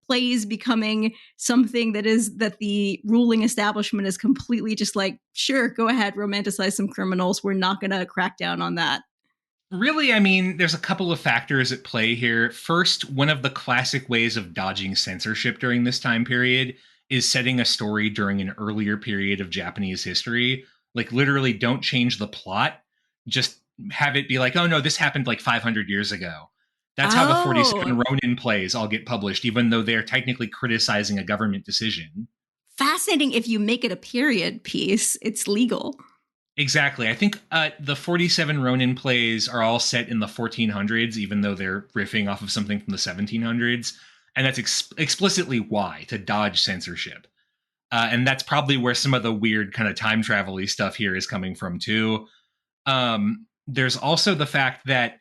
plays becoming something that the ruling establishment is completely just like, sure, go ahead, romanticize some criminals. We're not going to crack down on that. Really, I mean, there's a couple of factors at play here. First, one of the classic ways of dodging censorship during this time period is setting a story during an earlier period of Japanese history. Like, literally, don't change the plot. Just have it be like, oh no, this happened like 500 years ago. That's how the 47 Ronin plays all get published, even though they're technically criticizing a government decision. Fascinating. If you make it a period piece, it's legal. Exactly. I think the 47 Ronin plays are all set in the 1400s, even though they're riffing off of something from the 1700s. And that's explicitly why, to dodge censorship. And that's probably where some of the weird kind of time travel-y stuff here is coming from, too. There's also the fact that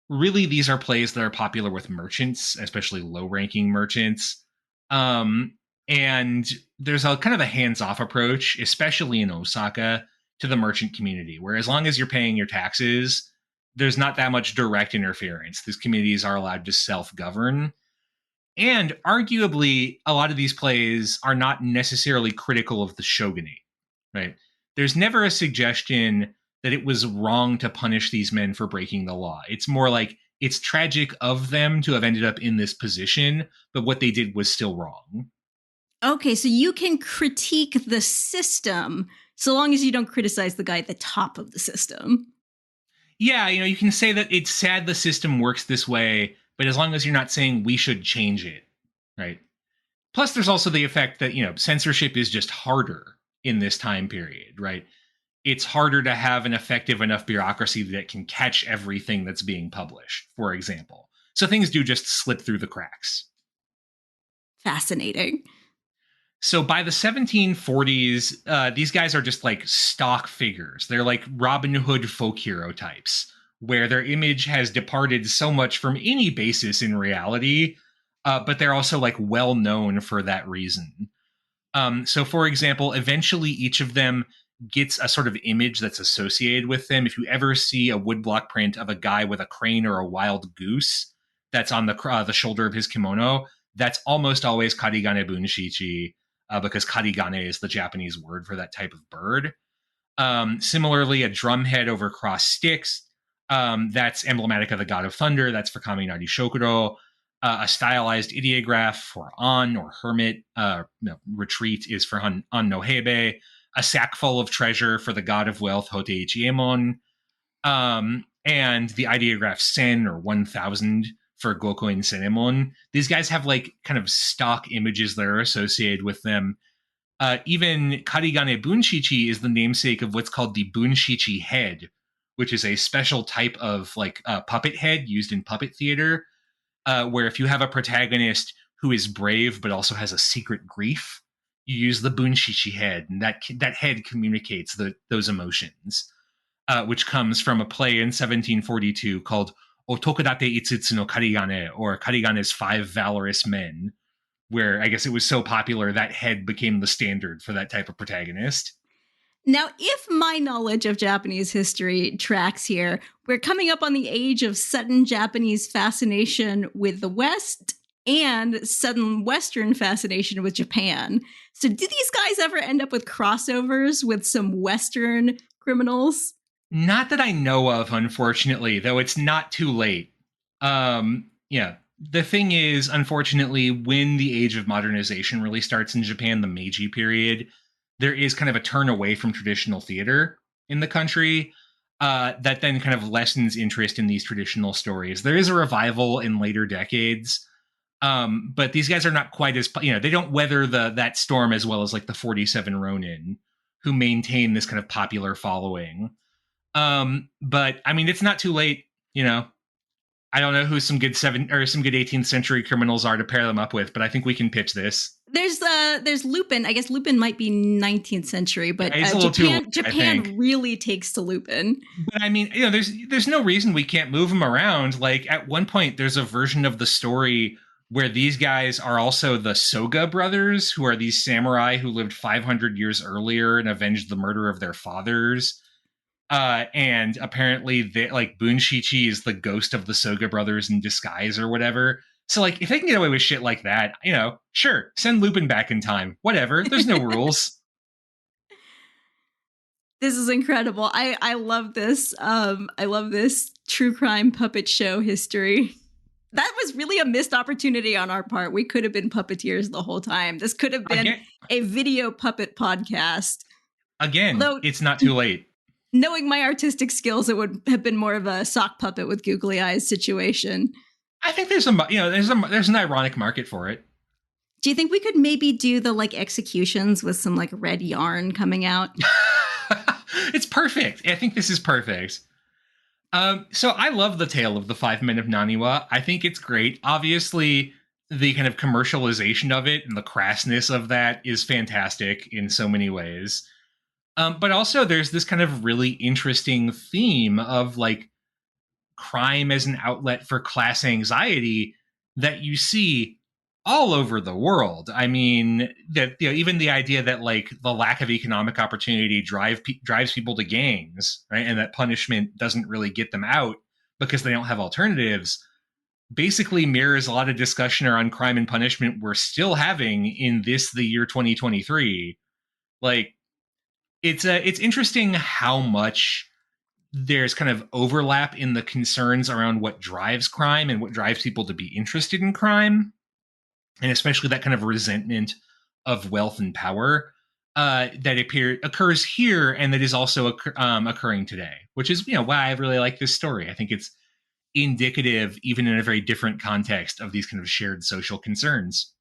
really these are plays that are popular with merchants, especially low-ranking merchants. And there's a kind of a hands-off approach, especially in Osaka, to the merchant community, where as long as you're paying your taxes, there's not that much direct interference. These communities are allowed to self-govern. And arguably, a lot of these plays are not necessarily critical of the shogunate, right? There's never a suggestion that it was wrong to punish these men for breaking the law. It's more like it's tragic of them to have ended up in this position, but what they did was still wrong. Okay, so you can critique the system so long as you don't criticize the guy at the top of the system. Yeah, you can say that it's sad the system works this way, but as long as you're not saying we should change it, right? Plus, there's also the effect that, censorship is just harder in this time period, right? It's harder to have an effective enough bureaucracy that can catch everything that's being published, for example. So things do just slip through the cracks. Fascinating. So by the 1740s, these guys are just like stock figures. They're like Robin Hood folk hero types, where their image has departed so much from any basis in reality, but they're also like well known for that reason. So, for example, eventually each of them gets a sort of image that's associated with them. If you ever see a woodblock print of a guy with a crane or a wild goose that's on the shoulder of his kimono, that's almost always karigane bunshichi, because karigane is the Japanese word for that type of bird. Similarly, a drumhead over crossed sticks, that's emblematic of the god of thunder. That's for Kaminari Shokuro. A stylized ideograph for on or hermit. Retreat is for on no hebe. A sack full of treasure for the god of wealth, Hoteichiemon. And the ideograph sen or 1000 for Gokoin Senemon. These guys have like kind of stock images that are associated with them. Even Karigane Bunshichi is the namesake of what's called the Bunshichi head, which is a special type of like puppet head used in puppet theater, where if you have a protagonist who is brave but also has a secret grief, you use the Bunshichi head, and that head communicates those emotions, which comes from a play in 1742 called Otokodate Itsutsu no Karigane, or Karigane's Five Valorous Men, where I guess it was so popular that head became the standard for that type of protagonist. Now, if my knowledge of Japanese history tracks here, we're coming up on the age of sudden Japanese fascination with the West and sudden Western fascination with Japan. So did these guys ever end up with crossovers with some Western criminals? Not that I know of, unfortunately, though it's not too late. Yeah. The thing is, unfortunately, when the age of modernization really starts in Japan, the Meiji period, there is kind of a turn away from traditional theater in the country, that then kind of lessens interest in these traditional stories. There is a revival in later decades, but these guys are not quite as, they don't weather that storm as well as like the 47 Ronin, who maintain this kind of popular following. But I mean, it's not too late, I don't know who some good 18th century criminals are to pair them up with, but I think we can pitch this. There's Lupin. I guess Lupin might be 19th century, but yeah, Japan really takes to Lupin. But I mean, there's no reason we can't move them around. Like at one point, there's a version of the story where these guys are also the Soga brothers, who are these samurai who lived 500 years earlier and avenged the murder of their fathers. And apparently Bunshichi is the ghost of the Soga brothers in disguise or whatever. So like, if they can get away with shit like that, sure, send Lupin back in time. Whatever. There's no rules. This is incredible. I love this. I love this true crime puppet show history. That was really a missed opportunity on our part. We could have been puppeteers the whole time. This could have been a video puppet podcast. Again, it's not too late. Knowing my artistic skills, it would have been more of a sock puppet with googly eyes situation. I think there's an ironic market for it. Do you think we could maybe do the like executions with some like red yarn coming out? It's perfect. I think this is perfect. So I love the tale of the 5 Men of Naniwa. I think it's great. Obviously, the kind of commercialization of it and the crassness of that is fantastic in so many ways. But also there's this kind of really interesting theme of like crime as an outlet for class anxiety that you see all over the world. I mean, that even the idea that like the lack of economic opportunity drives people to gangs, right? And that punishment doesn't really get them out because they don't have alternatives, basically mirrors a lot of discussion around crime and punishment we're still having in the year 2023. Like, it's interesting how much there's kind of overlap in the concerns around what drives crime and what drives people to be interested in crime, and especially that kind of resentment of wealth and power that occurs here and that is also occurring today, which is why I really like this story. I think it's indicative, even in a very different context, of these kind of shared social concerns.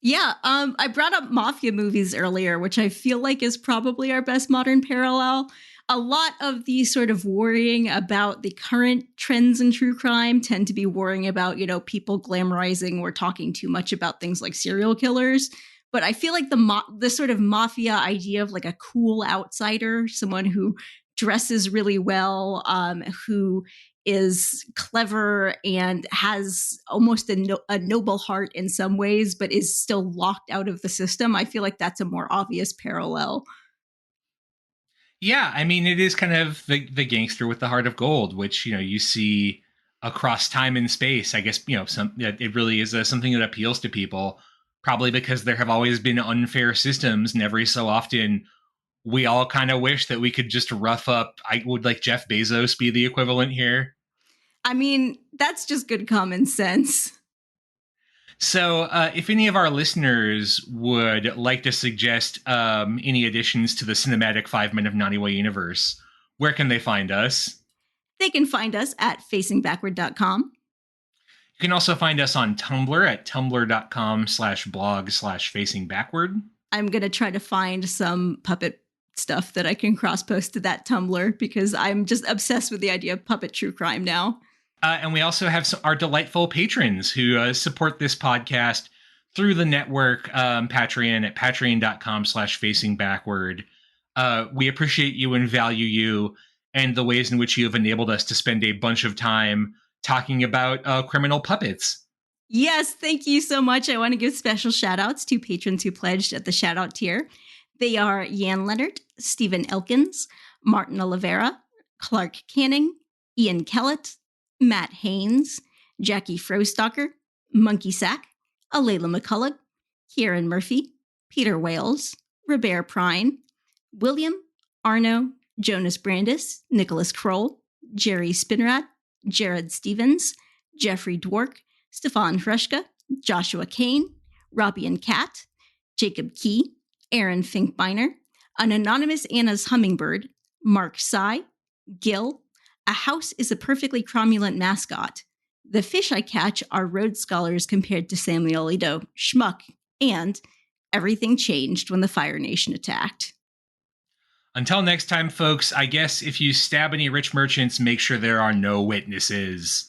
Yeah, I brought up mafia movies earlier, which I feel like is probably our best modern parallel. A lot of the sort of worrying about the current trends in true crime tend to be worrying about, people glamorizing or talking too much about things like serial killers. But I feel like the sort of mafia idea of like a cool outsider, someone who dresses really well, who is clever and has almost a noble heart in some ways, but is still locked out of the system. I feel like that's a more obvious parallel. Yeah, I mean, it is kind of the gangster with the heart of gold, which, you see across time and space. I guess, it really is something that appeals to people, probably because there have always been unfair systems, and every so often we all kind of wish that we could just rough up. I would like Jeff Bezos be the equivalent here. I mean, that's just good common sense. So, if any of our listeners would like to suggest any additions to the cinematic 5 Men of Naniwa universe, where can they find us? They can find us at facingbackward.com. You can also find us on Tumblr at tumblr.com/blog/facingbackward. I'm going to try to find some puppet stuff that I can cross-post to that Tumblr because I'm just obsessed with the idea of puppet true crime now. And we also have our delightful patrons who support this podcast through the network Patreon at patreon.com/facingbackward. We appreciate you and value you and the ways in which you have enabled us to spend a bunch of time talking about criminal puppets. Yes, thank you so much. I want to give special shout outs to patrons who pledged at the shout out tier. They are Jan Leonard, Stephen Elkins, Martin Oliveira, Clark Canning, Ian Kellett, Matt Haynes, Jackie Frostocker, Monkey Sack, Alayla McCullough, Kieran Murphy, Peter Wales, Robert Prine, William, Arno, Jonas Brandis, Nicholas Kroll, Jerry Spinrad, Jared Stevens, Jeffrey Dwork, Stefan Freschka, Joshua Kane, Robbie and Kat, Jacob Key, Aaron Finkbeiner, an anonymous Anna's Hummingbird, Mark Sy, Gil, A House is a Perfectly Cromulent Mascot, The Fish I Catch Are Rhodes Scholars Compared to Samuel Alito, Schmuck, and Everything Changed When the Fire Nation Attacked. Until next time, folks, I guess if you stab any rich merchants, make sure there are no witnesses.